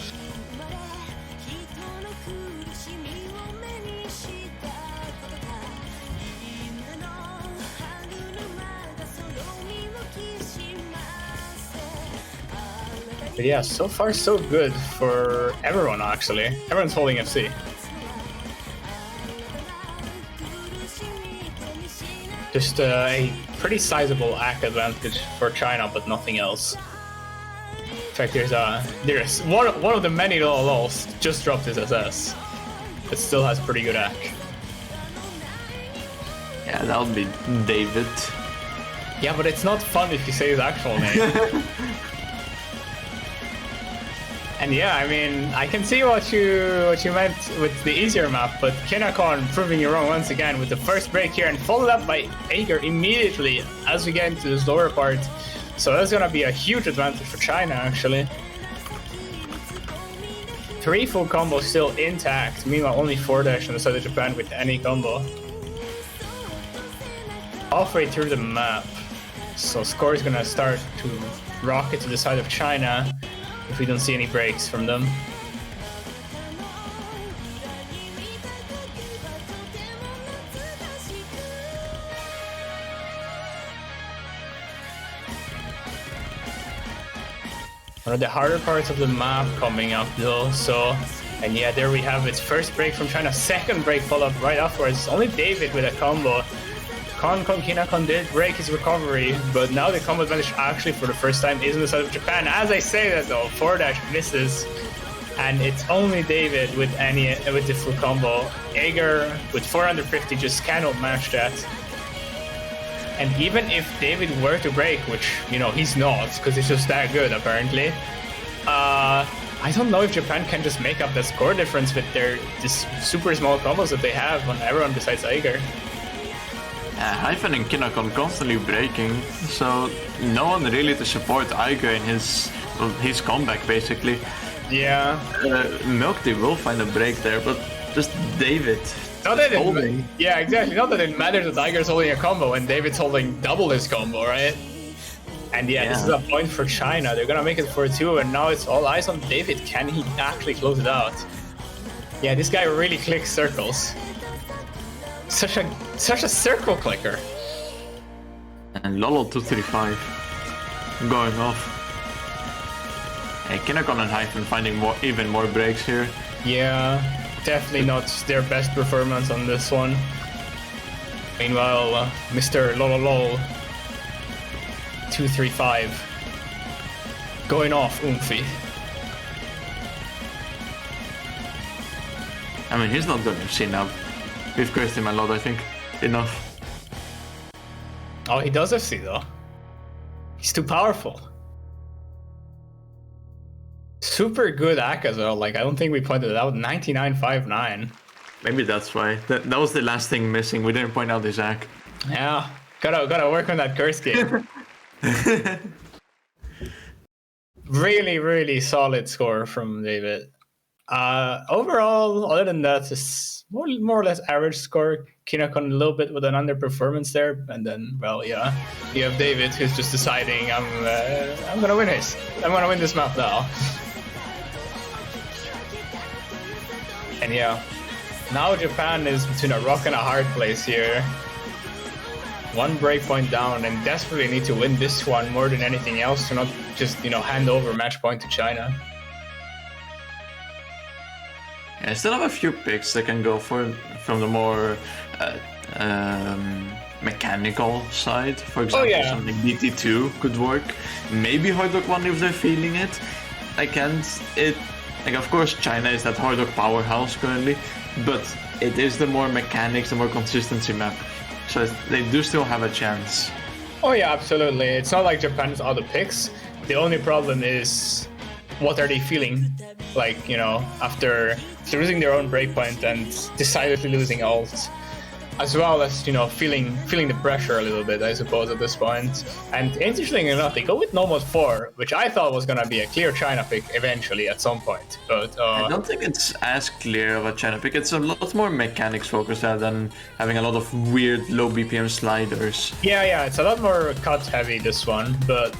Speaker 1: But yeah, so far so good for everyone actually. Everyone's holding FC. Just a pretty sizable AC advantage for China, but nothing else. In fact, there's one of the many lols just dropped his SS, but still has pretty good AC.
Speaker 2: Yeah, that would be David.
Speaker 1: Yeah, but it's not fun if you say his actual name. And yeah, I mean, I can see what you meant with the easier map, but Kinakon proving you wrong once again with the first break here and followed up by Ager immediately as we get into this lower part. So that's gonna be a huge advantage for China, actually. 3 full combos still intact. Meanwhile, only 4 dash on the side of Japan with any combo. Halfway through the map. So score is gonna start to rocket to the side of China if we don't see any breaks from them. One of the harder parts of the map coming up though, so, and yeah, there we have its first break from China, second break followed up right afterwards. Only David with a combo. Kinakon did break his recovery, but now the combo advantage actually for the first time is on the side of Japan. As I say that though, 4-dash misses, and it's only David with the full combo. Ager with 450 just cannot match that. And even if David were to break, which, you know, he's not, because he's just that good, apparently, I don't know if Japan can just make up the score difference with their this super small combos that they have on everyone besides Ager.
Speaker 2: Hyphen and Kinakon constantly breaking, so no one really to support Ager in his comeback, basically.
Speaker 1: Yeah.
Speaker 2: Milk Tea will find a break there, but just David.
Speaker 1: Not that yeah, exactly. Not that it matters that Iger's holding a combo and David's holding double his combo, right? And yeah, this is a point for China. They're gonna make it 4-2, and now it's all eyes on David. Can he actually close it out? Yeah, this guy really clicks circles. Such a circle clicker.
Speaker 2: And Lolo235 going off. Hey, Kinakon and Hyphen finding even more breaks here.
Speaker 1: Yeah. Definitely not their best performance on this one. Meanwhile, Mr. Lololol 235 going off Oomphy.
Speaker 2: I mean, he's not done FC now. We've cursed him a lot, I think. Enough.
Speaker 1: Oh, he does FC though. He's too powerful. Super good AK as well. Like, I don't think we pointed it out. 99.59.
Speaker 2: Maybe that's why. That was the last thing missing. We didn't point out his AK.
Speaker 1: Yeah, gotta work on that curse game. Really solid score from David. Overall, other than that, it's more or less average score. Kinakon a little bit with an underperformance there, and then, well, yeah, you have David who's just deciding I'm gonna win this. I'm gonna win this map now. And yeah, now Japan is between a rock and a hard place here. One breakpoint down and desperately need to win this one more than anything else to not just, you know, hand over match point to China.
Speaker 2: Yeah, I still have a few picks that can go from the more mechanical side. For example, something DT2 could work. Maybe Hard Rock 1 if they're feeling it. Like, of course, China is that Hard Rock powerhouse currently, but it is the more mechanics, the more consistency map. So they do still have a chance.
Speaker 1: Oh yeah, absolutely. It's not like Japan's out of picks. The only problem is, what are they feeling? Like, you know, after losing their own breakpoint and decidedly losing ult. As well as, you know, feeling the pressure a little bit, I suppose, at this point. And interestingly enough, they go with No Mod 4, which I thought was going to be a clear China pick eventually at some point. But
Speaker 2: I don't think it's as clear of a China pick. It's a lot more mechanics focused than having a lot of weird low BPM sliders.
Speaker 1: Yeah, it's a lot more cut heavy, this one. But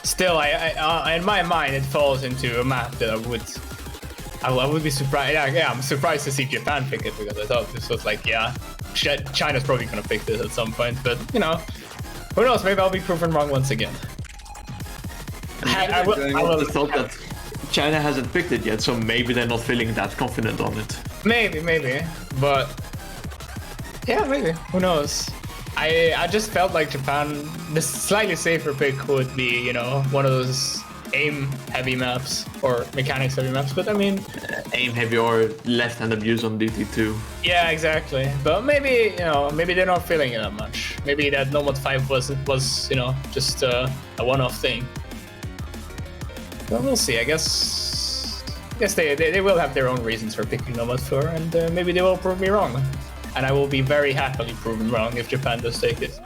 Speaker 1: still, I in my mind, it falls into a map that I would be surprised. Yeah, I'm surprised to see Japan pick it, because I thought this was like, yeah, China's probably gonna pick this at some point, but you know, who knows? Maybe I'll be proven wrong once again.
Speaker 2: I will thought that China hasn't picked it yet, so maybe they're not feeling that confident on it.
Speaker 1: Maybe, but yeah, maybe. Who knows? I just felt like Japan, the slightly safer pick would be, you know, one of those aim heavy maps or mechanics heavy maps, but I mean,
Speaker 2: aim heavy or left hand abuse on DT2.
Speaker 1: Yeah, exactly. But maybe, you know, maybe they're not feeling it that much. Maybe that No Mod 5 was, you know, just a one-off thing. But we'll see. I guess they will have their own reasons for picking No Mod 4, and maybe they will prove me wrong. And I will be very happily proven wrong if Japan does take it.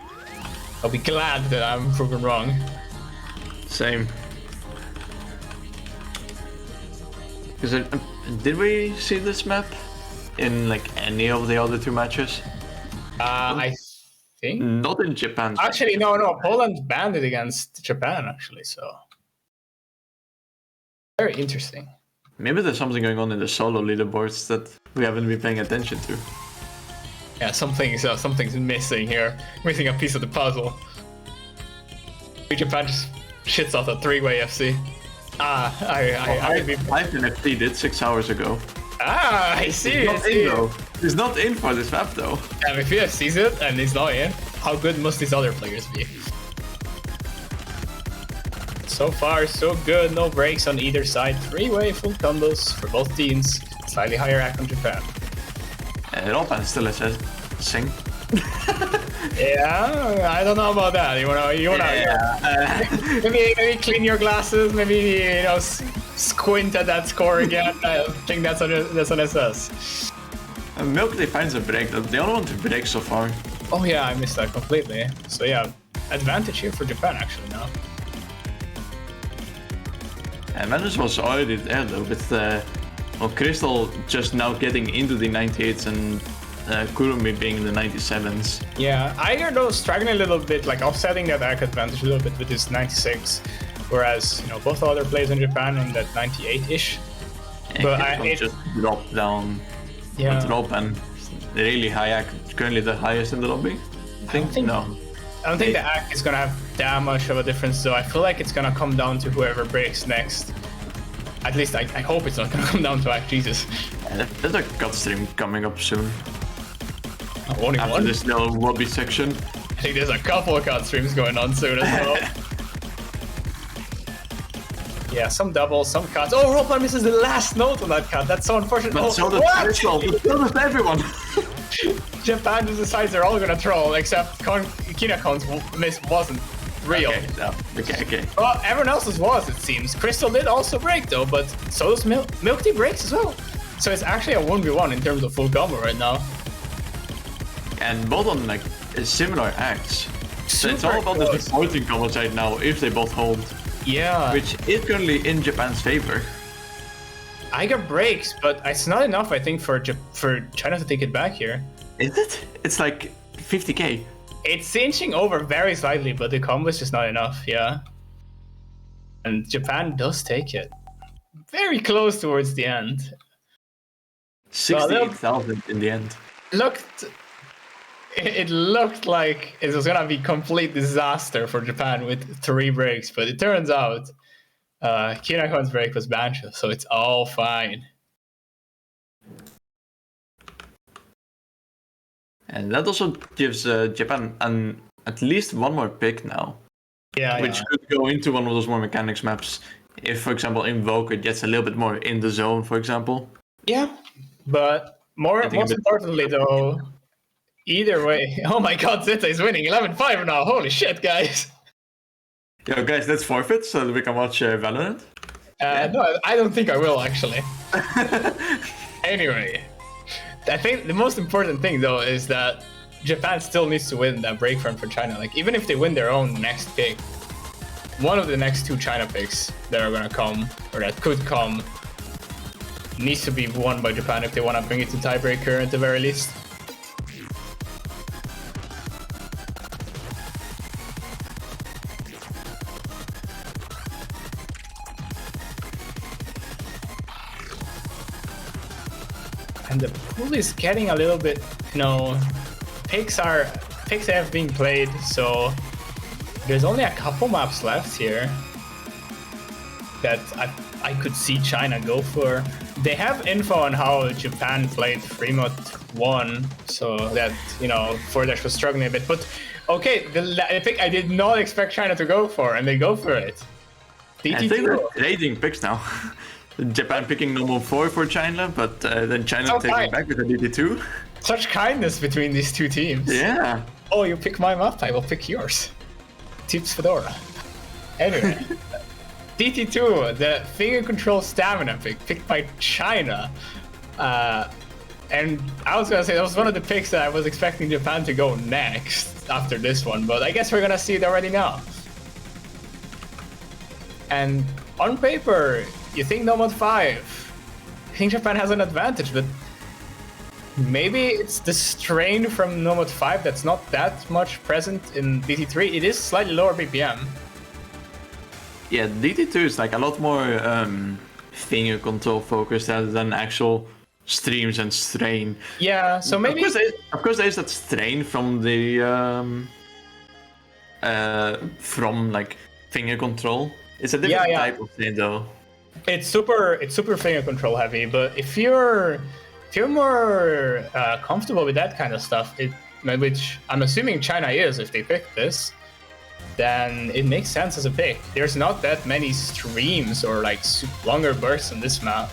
Speaker 1: I'll be glad that I'm proven wrong.
Speaker 2: Same. Because did we see this map in like any of the other two matches?
Speaker 1: I think
Speaker 2: Not in Japan.
Speaker 1: actually no. Poland banned it against Japan actually, so very interesting.
Speaker 2: Maybe there's something going on in the solo leaderboards that we haven't been paying attention to.
Speaker 1: Yeah, something's missing here. Missing a piece of the puzzle. Japan just shits out a three-way FC.
Speaker 2: I've been FT'd 6 hours ago.
Speaker 1: I see.
Speaker 2: He's not in for this map though.
Speaker 1: And if he sees it and he's not in, how good must these other players be? So far, so good. No breaks on either side. Three-way full combos for both teams. Slightly higher act on Japan.
Speaker 2: Ropan still is a sing.
Speaker 1: Yeah, I don't know about that. You wanna maybe clean your glasses. Maybe squint at that score again. I think that's an SS.
Speaker 2: Milk finds a break. The only one to break so far.
Speaker 1: Oh yeah, I missed that completely. So yeah, advantage here for Japan actually now.
Speaker 2: And Manus was already there though, with Crystal just now getting into the 98s and Kurumi being in the 97s.
Speaker 1: Yeah, Iger though struggling a little bit, like offsetting that act advantage a little bit with his 96, whereas both other players in Japan in that 98-ish.
Speaker 2: But it just dropped down.
Speaker 1: Yeah.
Speaker 2: Drop and really high act, currently the highest in the lobby. I don't think
Speaker 1: the act is gonna have that much of a difference though. I feel like it's gonna come down to whoever breaks next. At least I hope it's not gonna come down to act. Jesus.
Speaker 2: There's a cut stream coming up soon.
Speaker 1: Only
Speaker 2: After
Speaker 1: one?
Speaker 2: this little lobby section.
Speaker 1: I think there's a couple of cut streams going on soon as well. Yeah, some doubles, some cuts. Oh, Ropan misses the last note on that cut. That's so unfortunate.
Speaker 2: But so does everyone.
Speaker 1: Japan just decides they're all gonna troll, except Kinakon's miss wasn't real.
Speaker 2: Okay.
Speaker 1: Well, everyone else's was, it seems. Crystal did also break though, but so does Milk Tea breaks as well. So it's actually a 1v1 in terms of full combo right now.
Speaker 2: And both on like similar acts. So it's all about the supporting combos right now if they both hold.
Speaker 1: Yeah.
Speaker 2: Which is currently in Japan's favor.
Speaker 1: Iger breaks, but it's not enough, I think, for China to take it back here.
Speaker 2: Is it? It's like 50k.
Speaker 1: It's inching over very slightly, but the combo is just not enough, yeah. And Japan does take it. Very close towards the end.
Speaker 2: 68,000 in the end.
Speaker 1: It looked like it was gonna be complete disaster for Japan with 3 breaks, but it turns out Kinakon's break was Bancho, so it's all fine.
Speaker 2: And that also gives Japan at least one more pick now.
Speaker 1: Yeah,
Speaker 2: which could go into one of those more mechanics maps. If, for example, Invoker gets a little bit more in the zone, for example.
Speaker 1: Yeah, but most importantly, though, either way... Oh my god, Zeta is winning 11-5 now. Holy shit, guys.
Speaker 2: Yo, guys, let's forfeit so that we can watch Valorant.
Speaker 1: No, I don't think I will, actually. Anyway, I think the most important thing, though, is that Japan still needs to win that break front for China. Like, even if they win their own next pick, one of the next 2 China picks that are gonna come, or that could come, needs to be won by Japan if they want to bring it to tiebreaker at the very least. And the pool is getting a little bit, picks have been played, so there's only a couple maps left here that I could see China go for. They have info on how Japan played Fremont 1, so that, Fordash was struggling a bit. But okay, the pick I did not expect China to go for, and they go for it.
Speaker 2: DT2. I think they're trading picks now. Japan picking normal 4 for China, but then China taking back with a DT2.
Speaker 1: Such kindness between these 2 teams.
Speaker 2: Yeah.
Speaker 1: Oh, you pick my map, I will pick yours. Tips Fedora. Anyway. DT2, the finger control stamina pick, picked by China. And I was gonna say that was one of the picks that I was expecting Japan to go next after this one, but I guess we're gonna see it already now. And on paper, you think Nomad 5 think Japan has an advantage, but maybe it's the strain from No Mode 5 that's not that much present in DT3. It is slightly lower BPM.
Speaker 2: Yeah, DT2 is like a lot more finger control focused rather than actual streams and strain.
Speaker 1: Yeah, so maybe...
Speaker 2: Of course there is that strain from the... from like finger control. It's a different type of thing though.
Speaker 1: It's super finger control heavy, but if you're more comfortable with that kind of stuff, which I'm assuming China is if they pick this, then it makes sense as a pick. There's not that many streams or like longer bursts on this map.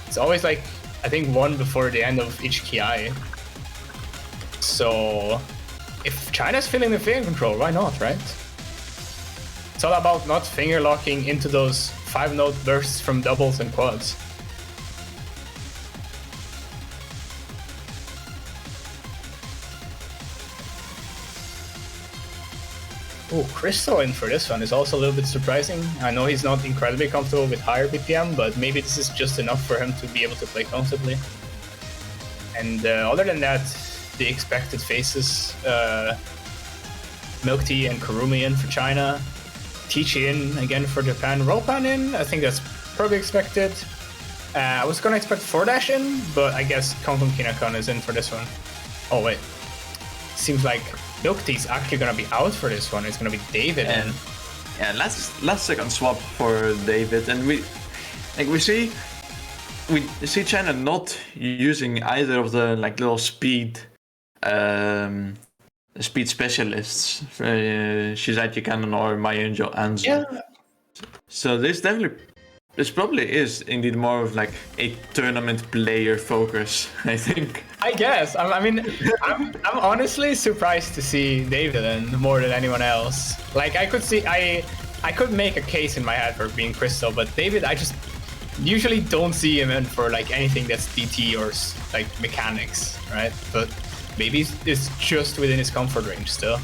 Speaker 1: It's always like, I think, one before the end of each KI. So if China's feeling the finger control, why not, right? It's all about not finger locking into those 5-note bursts from doubles and quads. Oh, Crystal in for this one is also a little bit surprising. I know he's not incredibly comfortable with higher BPM, but maybe this is just enough for him to be able to play comfortably. And other than that, the expected faces, Milk Tea and Kurumi in for China, Teachy in again for Japan, Ropan in, I think that's probably expected. I was gonna expect 4-dash in, but I guess Kongkong Kinakon is in for this one. Oh wait, seems like Milk Tea's actually gonna be out for this one. It's gonna be David in.
Speaker 2: Yeah, last second swap for David, and we see China not using either of the like little speed specialists, Shizaichi Cannon or Mayunjo Anzo.
Speaker 1: Yeah.
Speaker 2: So this probably is indeed more of like a tournament player focus, I think.
Speaker 1: I guess. I'm honestly surprised to see David in more than anyone else. Like I could make a case in my head for being Crystal, but David, I just usually don't see him in for like anything that's DT or like mechanics, right? But maybe it's just within his comfort range still.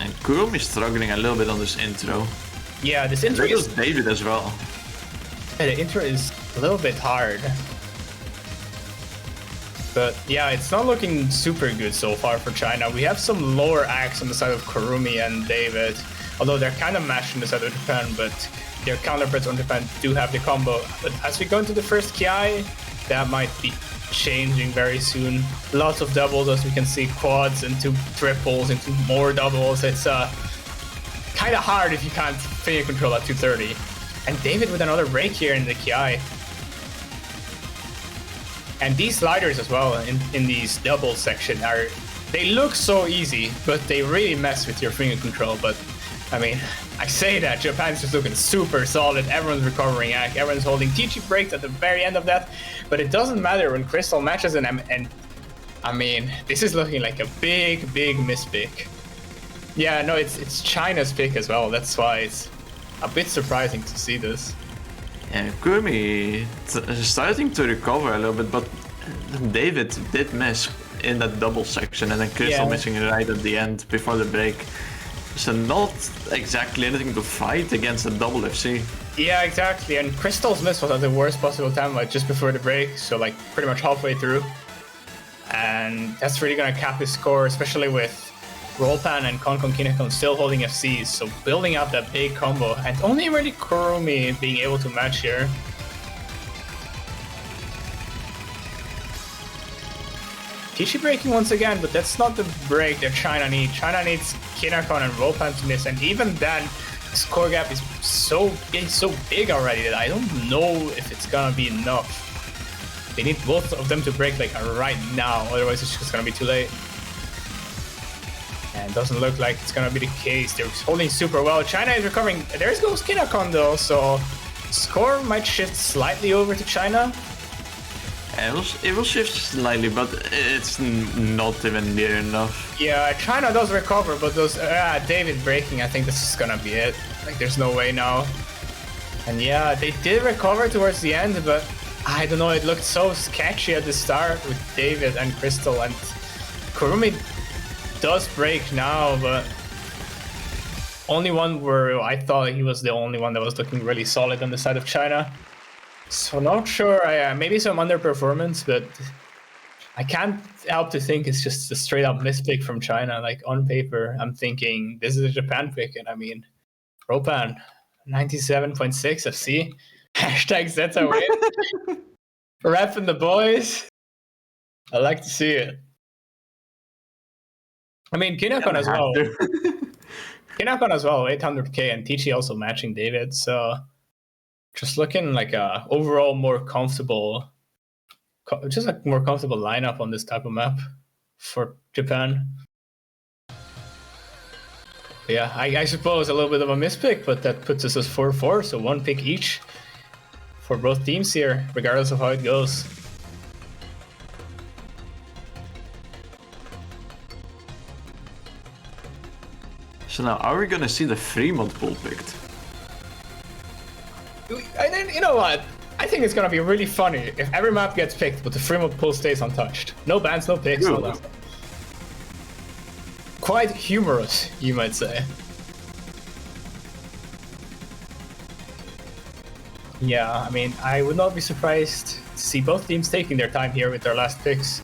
Speaker 2: And Kurumi is struggling a little bit on this intro.
Speaker 1: Yeah, this intro
Speaker 2: is David as well.
Speaker 1: Yeah, the intro is a little bit hard. But yeah, it's not looking super good so far for China. We have some lower acts on the side of Kurumi and David, although they're kind of matched on the side of Japan, but their counterparts on Japan do have the combo. But as we go into the first KI, that might be changing very soon. Lots of doubles, as we can see, quads into triples, into more doubles. It's kind of hard if you can't finger control at 230. And David with another break here in the KI. And these sliders as well in these double section they look so easy, but they really mess with your finger control. But I mean, I say that Japan's just looking super solid. Everyone's recovering act, everyone's holding Teachy breaks at the very end of that. But it doesn't matter when Crystal matches and I mean, this is looking like a big mispick. Yeah, no, it's China's pick as well. That's why it's a bit surprising to see this.
Speaker 2: Yeah, Kurumi is starting to recover a little bit, but David did miss in that double section, and then Crystal missing right at the end before the break. So not exactly anything to fight against a double FC.
Speaker 1: Yeah, exactly. And Crystal's miss was at the worst possible time, like just before the break, so like pretty much halfway through. And that's really gonna cap his score, especially with Rollpan and Konkon Kinekon still holding FCs, so building up that big combo, and only really Kurumi being able to match here. Teachy breaking once again, but that's not the break that China needs. China needs Kinekon and Rollpan to miss, and even then, the score gap is so big already that I don't know if it's gonna be enough. They need both of them to break like right now, otherwise it's just gonna be too late. And doesn't look like it's gonna be the case. They're holding super well. China is recovering. There goes Kinekon though, so score might shift slightly over to China.
Speaker 2: It will shift slightly, but it's not even near enough.
Speaker 1: Yeah, China does recover, but those David breaking, I think this is gonna be it. Like, there's no way now. And yeah, they did recover towards the end, but I don't know, it looked so sketchy at the start with David and Crystal, and Kurumi does break now, but only one where I thought he was the only one that was looking really solid on the side of China. So not sure. Maybe some underperformance, but I can't help to think it's just a straight up mispick from China. Like on paper, I'm thinking this is a Japan pick, and I mean, Ropan, 97.6 FC. Hashtag Zeta win. Repping the boys. I like to see it. I mean, Kinakon as well. Kinakon as well, 800k, and Tichy also matching David. So just looking like a overall more comfortable, just a more comfortable lineup on this type of map for Japan. Yeah, I suppose a little bit of a mispick, but that puts us as 4-4, so one pick each for both teams here, regardless of how it goes.
Speaker 2: So now, are we gonna see the Fremont pool picked?
Speaker 1: You know what? I think it's gonna be really funny if every map gets picked, but the Fremont pool stays untouched. No bans, no picks, all that stuff. Quite humorous, you might say. Yeah, I mean, I would not be surprised to see both teams taking their time here with their last picks,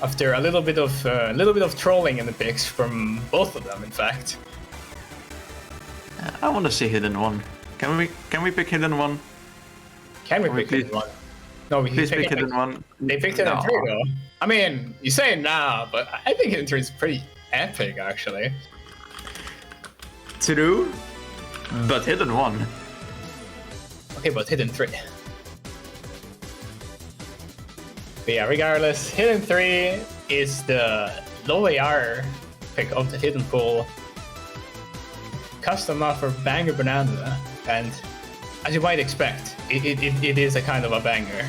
Speaker 1: after a little bit of trolling in the picks from both of them, in fact.
Speaker 2: I want to see Hidden One. Can we pick Hidden One?
Speaker 1: Can we pick Hidden One? No,
Speaker 2: please pick Hidden One.
Speaker 1: They picked Hidden 3 though. I mean, you say nah, but I think Hidden 3 is pretty epic actually.
Speaker 2: True, but Hidden One.
Speaker 1: Okay, but Hidden 3. But yeah, regardless, Hidden 3 is the low AR pick of the Hidden pool. Custom map for Banger Bonanza, and as you might expect, it is a kind of a banger.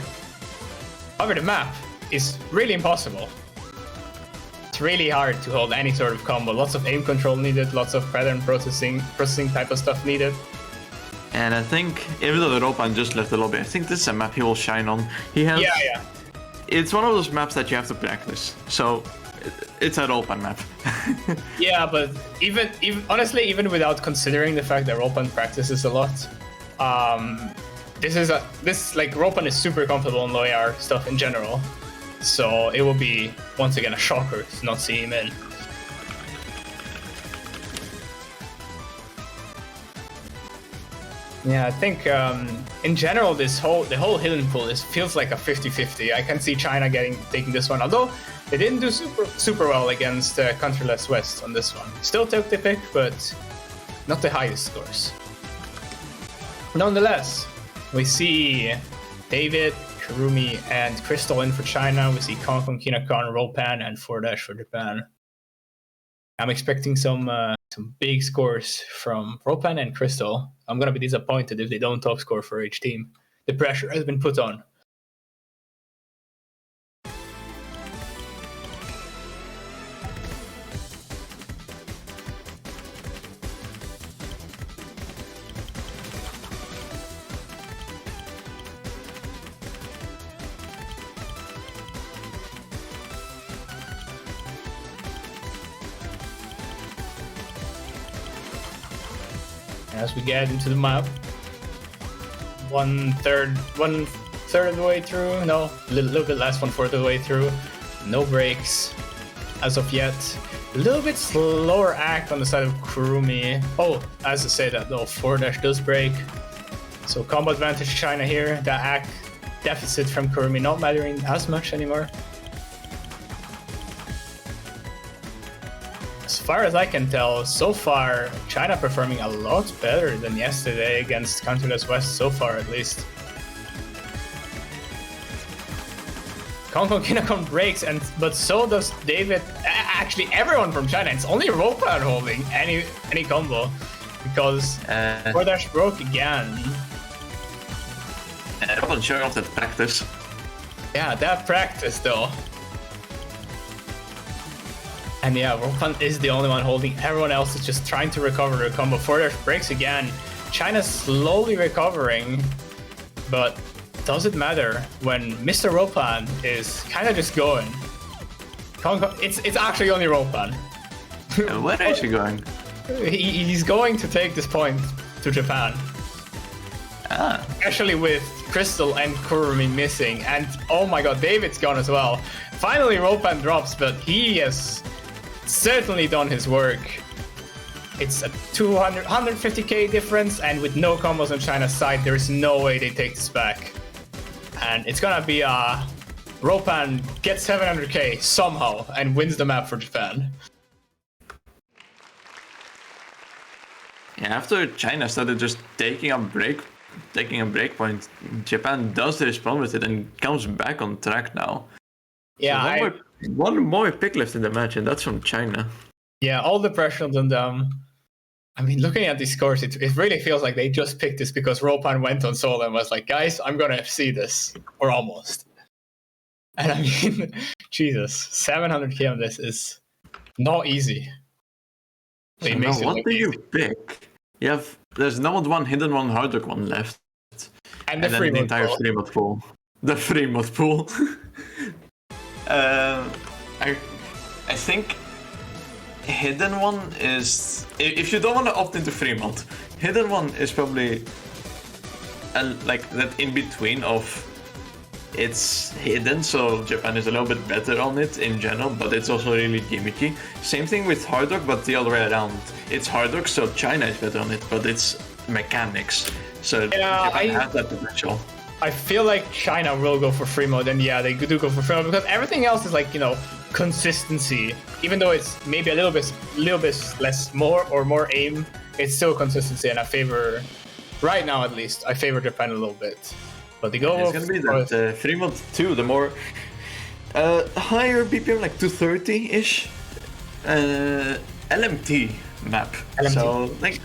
Speaker 1: However, the map is really impossible. It's really hard to hold any sort of combo. Lots of aim control needed, lots of pattern processing type of stuff needed.
Speaker 2: And I think, even though the Ropan just left the lobby, I think this is a map he will shine on. He has.
Speaker 1: Yeah.
Speaker 2: It's one of those maps that you have to practice. So, it's a Ropan map.
Speaker 1: Yeah, but even honestly, even without considering the fact that Ropan practices a lot, Ropan is super comfortable in low AR stuff in general. So it will be once again a shocker to not see him in. Yeah, I think in general the whole Hidden pool feels like a 50-50. I can see China taking this one, although they didn't do super well against Countryless West on this one. Still took the pick, but not the highest scores. Nonetheless, we see David, Kurumi, and Crystal in for China. We see Konkon, Kinakon, Ropan, and 4-Dash for Japan. I'm expecting some big scores from Ropan and Crystal. I'm gonna be disappointed if they don't top score for each team. The pressure has been put on. As we get into the map, one third of the way through. No, a little bit less, 1/4 of the way through. No breaks as of yet. A little bit slower act on the side of Kurumi. Oh, as I say that though, 4-Dash does break. So combo advantage China here. That act deficit from Kurumi not mattering as much anymore. As far as I can tell, so far, China performing a lot better than yesterday against Countryless West, so far at least. Konkon Kinakon breaks, but so does David. Actually, everyone from China. It's only Ropan holding any combo, because 4-Dash broke again.
Speaker 2: Ropan showing off that practice.
Speaker 1: Yeah, that practice though. And yeah, Ropan is the only one holding. Everyone else is just trying to recover their combo. 4-Dash breaks again. China's slowly recovering, but does it matter when Mr. Ropan is kind of just going? It's actually only Ropan.
Speaker 2: Where is he going?
Speaker 1: He's going to take this point to Japan.
Speaker 2: Ah.
Speaker 1: Especially with Crystal and Kurumi missing, and oh my god, David's gone as well. Finally, Ropan drops, but he has certainly done his work. It's a 150k difference, and with no combos on China's side, there is no way they take this back. And it's gonna be Ropan gets 700k somehow and wins the map for Japan.
Speaker 2: Yeah, after China started just taking a break point, Japan does respond with it and comes back on track now.
Speaker 1: Yeah,
Speaker 2: so one more pick left in the match, and that's from China.
Speaker 1: Yeah, all the pressure on them. I mean, looking at these scores, it really feels like they just picked this because Ropan went on solo and was like, guys, I'm going to see this. Or almost. And I mean, Jesus, 700k on this is not easy.
Speaker 2: So now what do you pick? There's not one hidden one, hard one left.
Speaker 1: And then
Speaker 2: the entire free mod pool. The free mod pool. I think hidden one is, if you don't want to opt into free mod, hidden one is probably like that in between of it's hidden, so Japan is a little bit better on it in general, but it's also really gimmicky. Same thing with hard rock, but the other way around. It's hard rock, so China is better on it, but it's mechanics. So Japan has that potential.
Speaker 1: I feel like China will go for free mode, and yeah, they do go for free mode because everything else is like, consistency. Even though it's maybe a little bit less more aim, it's still consistency, and I favor, right now at least, I favor Japan a little bit. But they go.
Speaker 2: It's gonna be that free mod 2, the more higher BPM, like 230-ish, LMT map. LMT. So like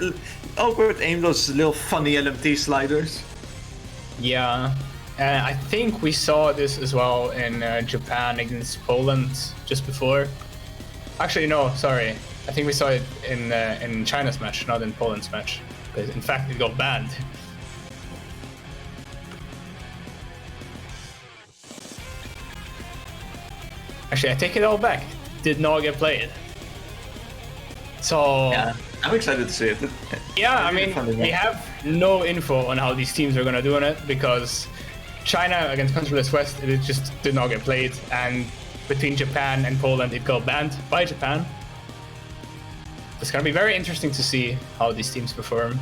Speaker 2: awkward aim, those little funny LMT sliders.
Speaker 1: Yeah, I think we saw this as well in Japan against Poland just before. Actually, no, sorry. I think we saw it in China's match, not in Poland's match. Because in fact, it got banned. Actually, I take it all back. Did not get played. So
Speaker 2: yeah, I'm excited to see it.
Speaker 1: Yeah, I mean, we have no info on how these teams are gonna do on it because China against Countryless West, it just did not get played, and between Japan and Poland, it got banned by Japan. It's gonna be very interesting to see how these teams perform.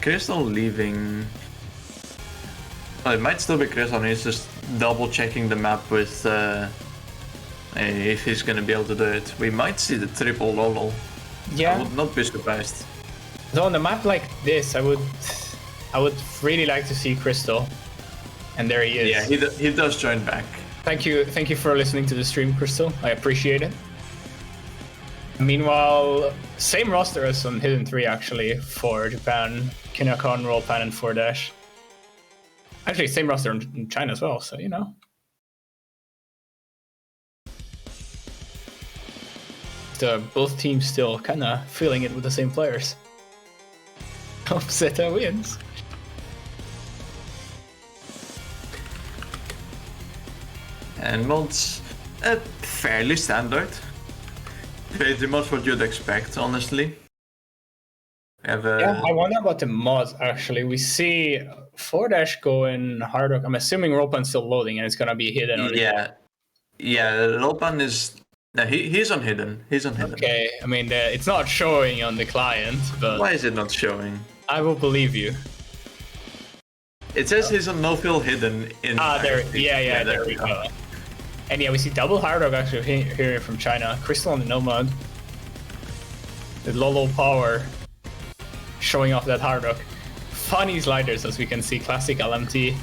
Speaker 2: Crystal leaving. Well, it might still be Crystal, and he's just double checking the map with if he's gonna be able to do it. We might see the triple lol.
Speaker 1: Yeah.
Speaker 2: I would not be surprised.
Speaker 1: So on a map like this, I would really like to see Crystal. And there he is.
Speaker 2: Yeah, he does join back.
Speaker 1: Thank you for listening to the stream, Crystal. I appreciate it. Meanwhile, same roster as on Hidden 3 actually for Japan, Kinakon, Rollpan, and 4-Dash. Actually, same roster in China as well, so both teams still kind of feeling it with the same players. Zeta wins.
Speaker 2: And mods, fairly standard. Pretty much what you'd expect, honestly.
Speaker 1: Yeah, I wonder about the mods, actually. We see 4-Dash going hard rock. I'm assuming Ropan's still loading and it's gonna be hidden.
Speaker 2: Yeah, Ropan is... No, he's on hidden. He's on hidden.
Speaker 1: Okay, I mean, it's not showing on the client, but...
Speaker 2: Why is it not showing?
Speaker 1: I will believe you.
Speaker 2: It says he's on no-fill hidden in...
Speaker 1: there we go. And yeah, we see double hard rock actually here from China. Crystal on the Nomad. The Lolo power showing off that hard rock. Funny sliders, as we can see, classic LMT.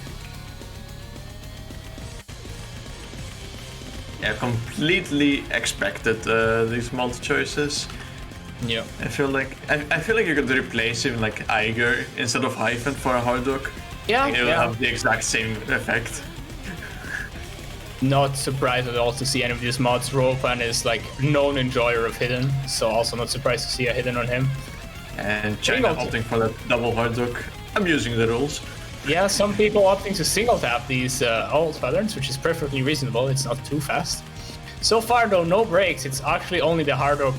Speaker 2: Yeah, completely expected these mod choices.
Speaker 1: Yeah.
Speaker 2: I feel like you could replace him like Eiger instead of Hyphen for a hard rock.
Speaker 1: Yeah,
Speaker 2: it will have the exact same effect.
Speaker 1: Not surprised at all to see any of these mods. Ropan is like known enjoyer of hidden, so also not surprised to see a hidden on him.
Speaker 2: And China opting for that double hard rock, abusing the rules.
Speaker 1: Yeah, some people opting to single tap these ult patterns, which is perfectly reasonable. It's not too fast. So far, though, no breaks. It's actually only the hard rock,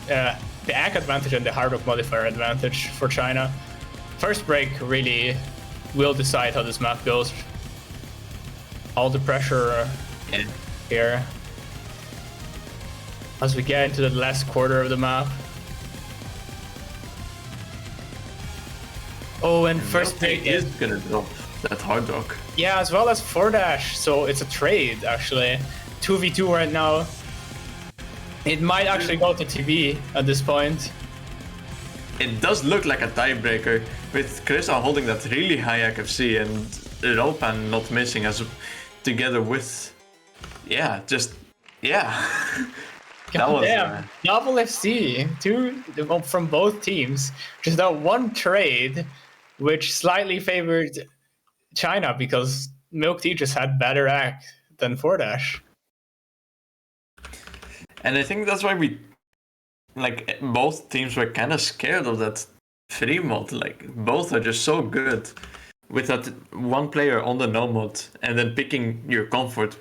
Speaker 1: the ACK advantage and the hard rock modifier advantage for China. First break really will decide how this map goes. All the pressure here as we get into the last quarter of the map. Oh, and first break
Speaker 2: is gonna drop that hard rock.
Speaker 1: Yeah, as well as 4-dash, so it's a trade actually. 2v2 right now. It might actually go to TV at this point.
Speaker 2: It does look like a tiebreaker, with Krista holding that really high AKFC and Ropan not missing as together with... Yeah, just... Yeah. That was...
Speaker 1: Damn, double FC, two from both teams. Just that one trade, which slightly favored China because Milk Tea just had better ACK than 4-dash.
Speaker 2: And I think that's why we... Like, both teams were kind of scared of that free mod. Like, both are just so good with that one player on the no mod and then picking your comfort.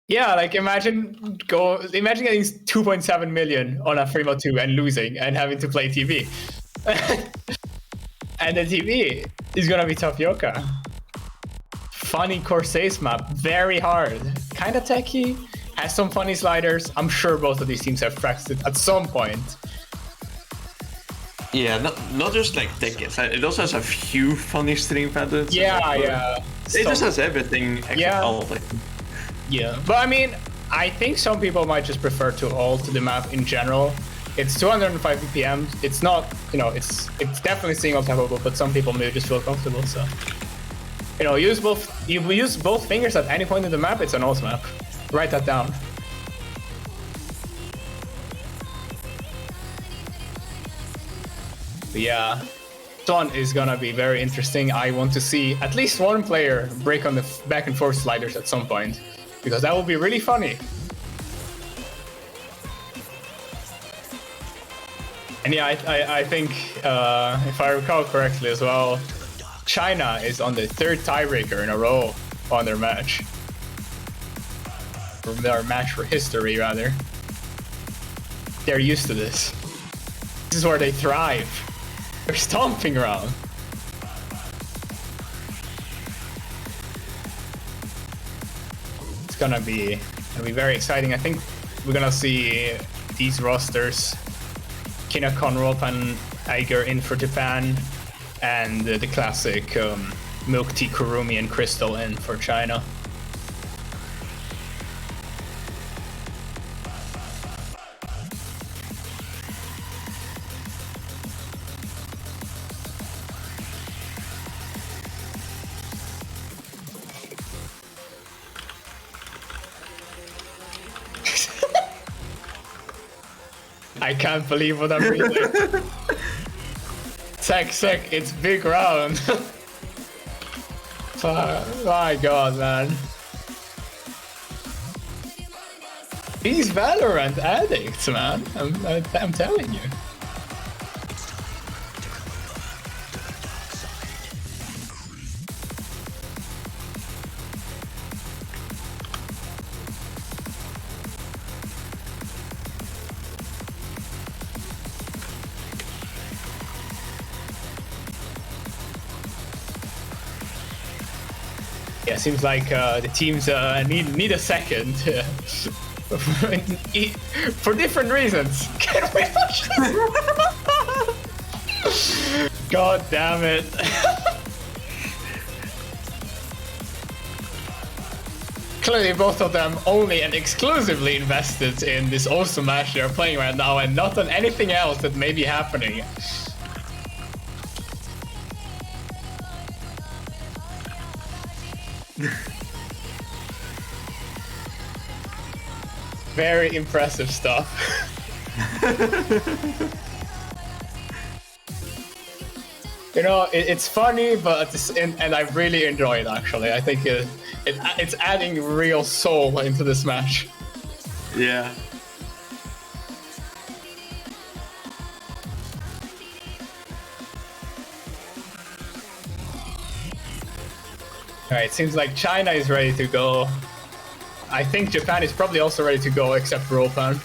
Speaker 1: Yeah, like imagine getting 2.7 million on a free mod 2 and losing and having to play TV. And the TV is gonna be Tapioca. Funny Corsairs map, very hard, kind of techy. Has some funny sliders. I'm sure both of these teams have practiced it at some point.
Speaker 2: Yeah, not just like tech. It also has a few funny stream patterns.
Speaker 1: Yeah.
Speaker 2: It just has everything.
Speaker 1: Yeah. Yeah, but I mean, I think some people might just prefer to ult the map in general. It's 205 BPM. It's not, it's definitely single tappable, but some people may just feel comfortable. So, use both. If we use both fingers at any point in the map, it's an ult map. Write that down. But yeah, this one is gonna be very interesting. I want to see at least one player break on the back and forth sliders at some point, because that will be really funny. And yeah, I think, if I recall correctly as well, China is on the third tiebreaker in a row on their match. Or their match for history, rather. They're used to this. This is where they thrive. They're stomping around. It's gonna be very exciting. I think we're gonna see these rosters: Kinakon, Ropan, Eiger in for Japan, and the classic Milk Tea, Kurumi, and Crystal in for China. I can't believe what I'm reading. Sec, it's big round. My god, man. These Valorant addicts, man. I'm telling you. Yeah, seems like the teams need a second for different reasons. Can we watch this? God damn it. Clearly both of them only and exclusively invested in this awesome match they're playing right now and not on anything else that may be happening. Very impressive stuff. It's funny, but and I really enjoy it actually. I think it's adding real soul into this match.
Speaker 2: Yeah.
Speaker 1: Alright, seems like China is ready to go. I think Japan is probably also ready to go, except for Ropan.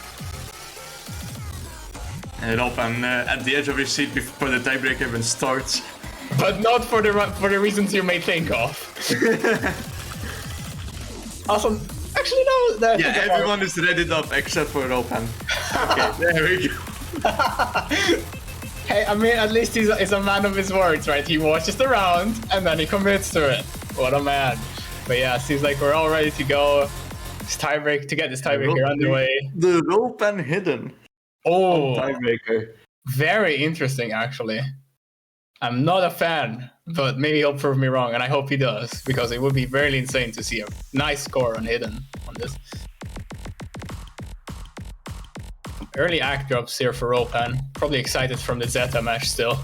Speaker 2: And Ropan at the edge of his seat before the tiebreaker even starts.
Speaker 1: But not for the reasons you may think of. Awesome. Actually, no.
Speaker 2: Yeah, everyone is readied up except for Ropan. Okay, there we go.
Speaker 1: Hey, I mean, at least he's a man of his words, right? He watches the round and then he commits to it. What a man. But yeah, seems like we're all ready to go. To get this tiebreaker underway.
Speaker 2: The Ropan hidden.
Speaker 1: Oh,
Speaker 2: tiebreaker.
Speaker 1: Very interesting, actually. I'm not a fan, but maybe he'll prove me wrong, and I hope he does, because it would be very insane to see a nice score on hidden on this. Early act drops here for Ropan. Probably excited from the Zeta match still.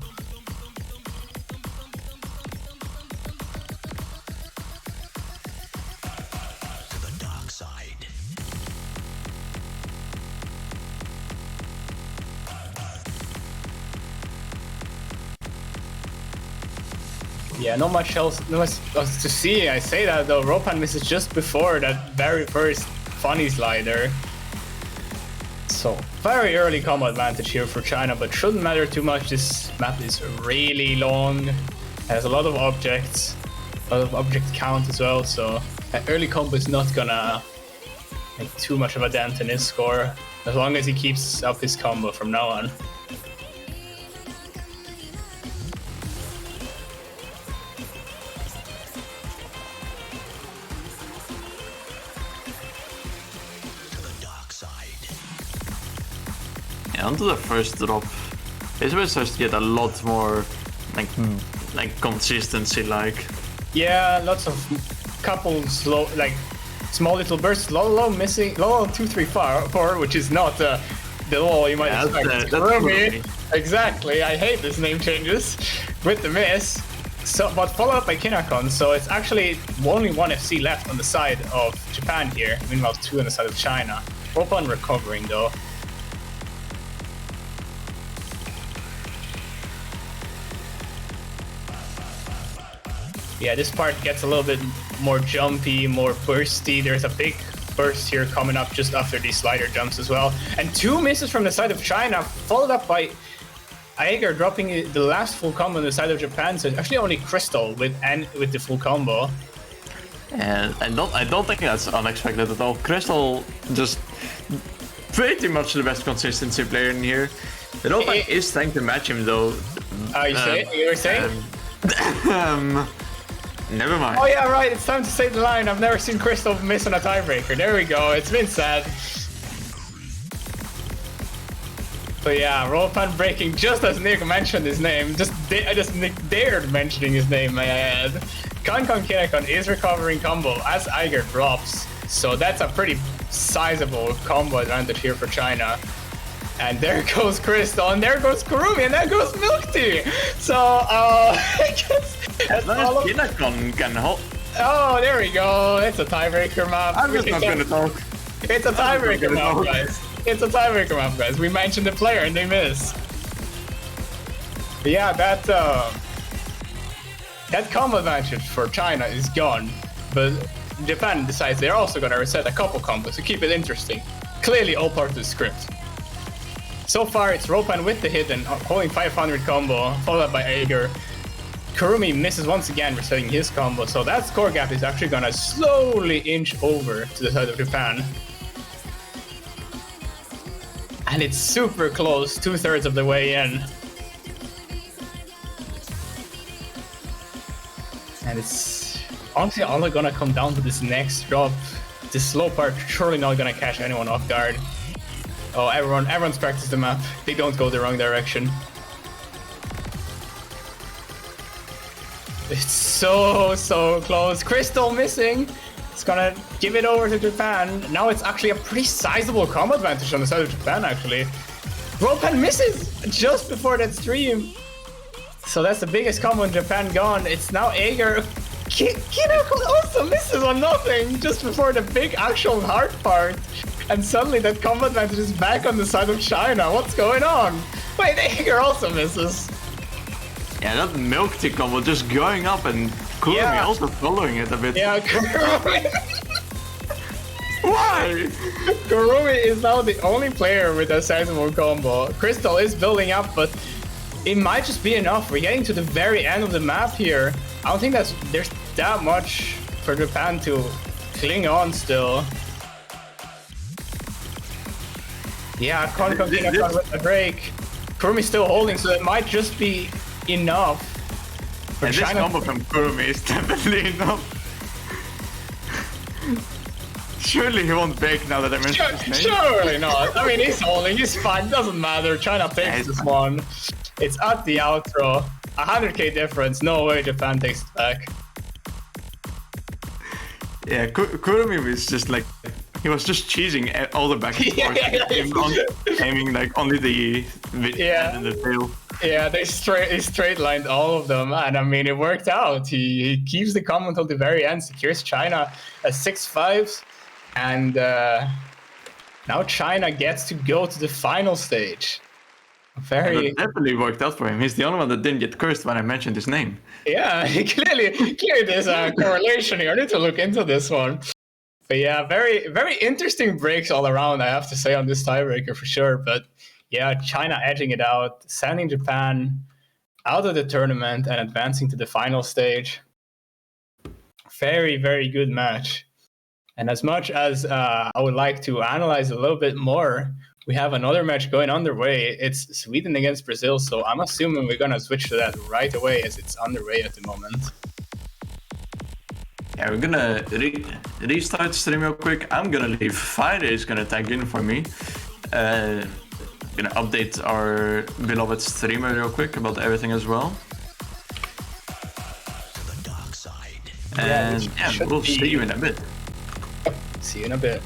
Speaker 1: Yeah, not much else to see. I say that though, Ropan misses just before that very first funny slider. So, very early combo advantage here for China, but shouldn't matter too much. This map is really long, has a lot of objects, a lot of object count as well, so that early combo is not gonna make too much of a dent in his score, as long as he keeps up his combo from now on.
Speaker 2: Onto the first drop. This way starts to get a lot more like consistency like.
Speaker 1: Yeah, lots of couple slow, like small little bursts, low missing, low 2, 3, 4, which is not the low you might expect. Kurumi. Exactly, I hate this name changes with the miss. So, but followed up by Kinakon, so it's actually only one FC left on the side of Japan here, meanwhile 2 on the side of China. Ropan recovering though. Yeah, this part gets a little bit more jumpy, more bursty. There's a big burst here coming up just after these slider jumps as well. And 2 misses from the side of China, followed up by Eiger dropping the last full combo on the side of Japan. So it's actually only Crystal with the full combo.
Speaker 2: And I don't think that's unexpected at all. Crystal just pretty much the best consistency player in here. Ropan is trying to match him though.
Speaker 1: You were saying?
Speaker 2: Never mind.
Speaker 1: Oh yeah, right, it's time to say the line. I've never seen Crystal miss on a tiebreaker. There we go, it's been sad. But yeah, Ropan breaking just as Nick mentioned his name. I just dared mentioning his name, may I add. Kinakon is recovering combo as Eiger drops. So that's a pretty sizable combo advantage here for China. And there goes Crystal, and there goes Kurumi, and there goes Milk Tea. So, I guess that's all of...
Speaker 2: Kinakon can hold.
Speaker 1: Oh, there we go. It's a tiebreaker map.
Speaker 2: I'm just not gonna talk.
Speaker 1: It's a tiebreaker map, guys. It's a tiebreaker map, guys. We mentioned the player, and they miss. But yeah, that combo advantage for China is gone. But Japan decides they're also gonna reset a couple combos to keep it interesting. Clearly all part of the script. So far, it's Ropan with the hidden, holding 500 combo, followed by Eiger. Kurumi misses once again, resetting his combo, so that score gap is actually gonna slowly inch over to the side of Japan. And it's super close, 2/3 of the way in. And it's honestly all gonna come down to this next drop. This slow part surely not gonna catch anyone off guard. Oh, everyone's practiced the map. They don't go the wrong direction. It's so close. Crystal missing. It's gonna give it over to Japan. Now it's actually a pretty sizable combo advantage on the side of Japan, actually. Ropan misses just before that stream. So that's the biggest combo in Japan gone. It's now Eiger. Kinakon also misses on nothing just before the big actual hard part. And suddenly that combo advantage is back on the side of China. What's going on? Wait, Eiger also misses.
Speaker 2: Yeah, that milk tea combo just going up and Kurumi also following it a bit.
Speaker 1: Yeah, Kurumi.
Speaker 2: Why?
Speaker 1: Kurumi is now the only player with a sizable combo. Crystal is building up, but it might just be enough. We're getting to the very end of the map here. I don't think there's that much for Japan to cling on still. Yeah, can't continue with the break. Kurumi's still holding, so it might just be enough. For
Speaker 2: and
Speaker 1: China.
Speaker 2: This combo from Kurumi is definitely enough. Surely he won't break now that I mentioned his name.
Speaker 1: Surely not. I mean, he's holding, he's fine, doesn't matter. China takes this one. It's at the outro. 100k difference, no way Japan takes it back.
Speaker 2: Yeah, Kurumi was just like, he was just cheesing all the back and forth, aiming like only the end and the tail.
Speaker 1: Yeah, they straight lined all of them, and I mean, it worked out. He keeps the combo until the very end, secures China at 6-5, and now China gets to go to the final stage. Very
Speaker 2: that definitely worked out for him. He's the only one that didn't get cursed when I mentioned his name.
Speaker 1: Yeah, clearly there's a correlation here. I need to look into this one. But yeah, very, very interesting breaks all around, I have to say, on this tiebreaker for sure. But yeah, China edging it out, sending Japan out of the tournament and advancing to the final stage. Very, very good match. And as much as I would like to analyze a little bit more, we have another match going underway. It's Sweden against Brazil, so I'm assuming we're gonna switch to that right away as it's underway at the moment.
Speaker 2: Yeah, we're gonna restart stream real quick. I'm gonna leave. Friday is gonna tag in for me. Gonna update our beloved streamer real quick about everything as well. And yeah, we'll see you in a bit.
Speaker 1: See you in a bit.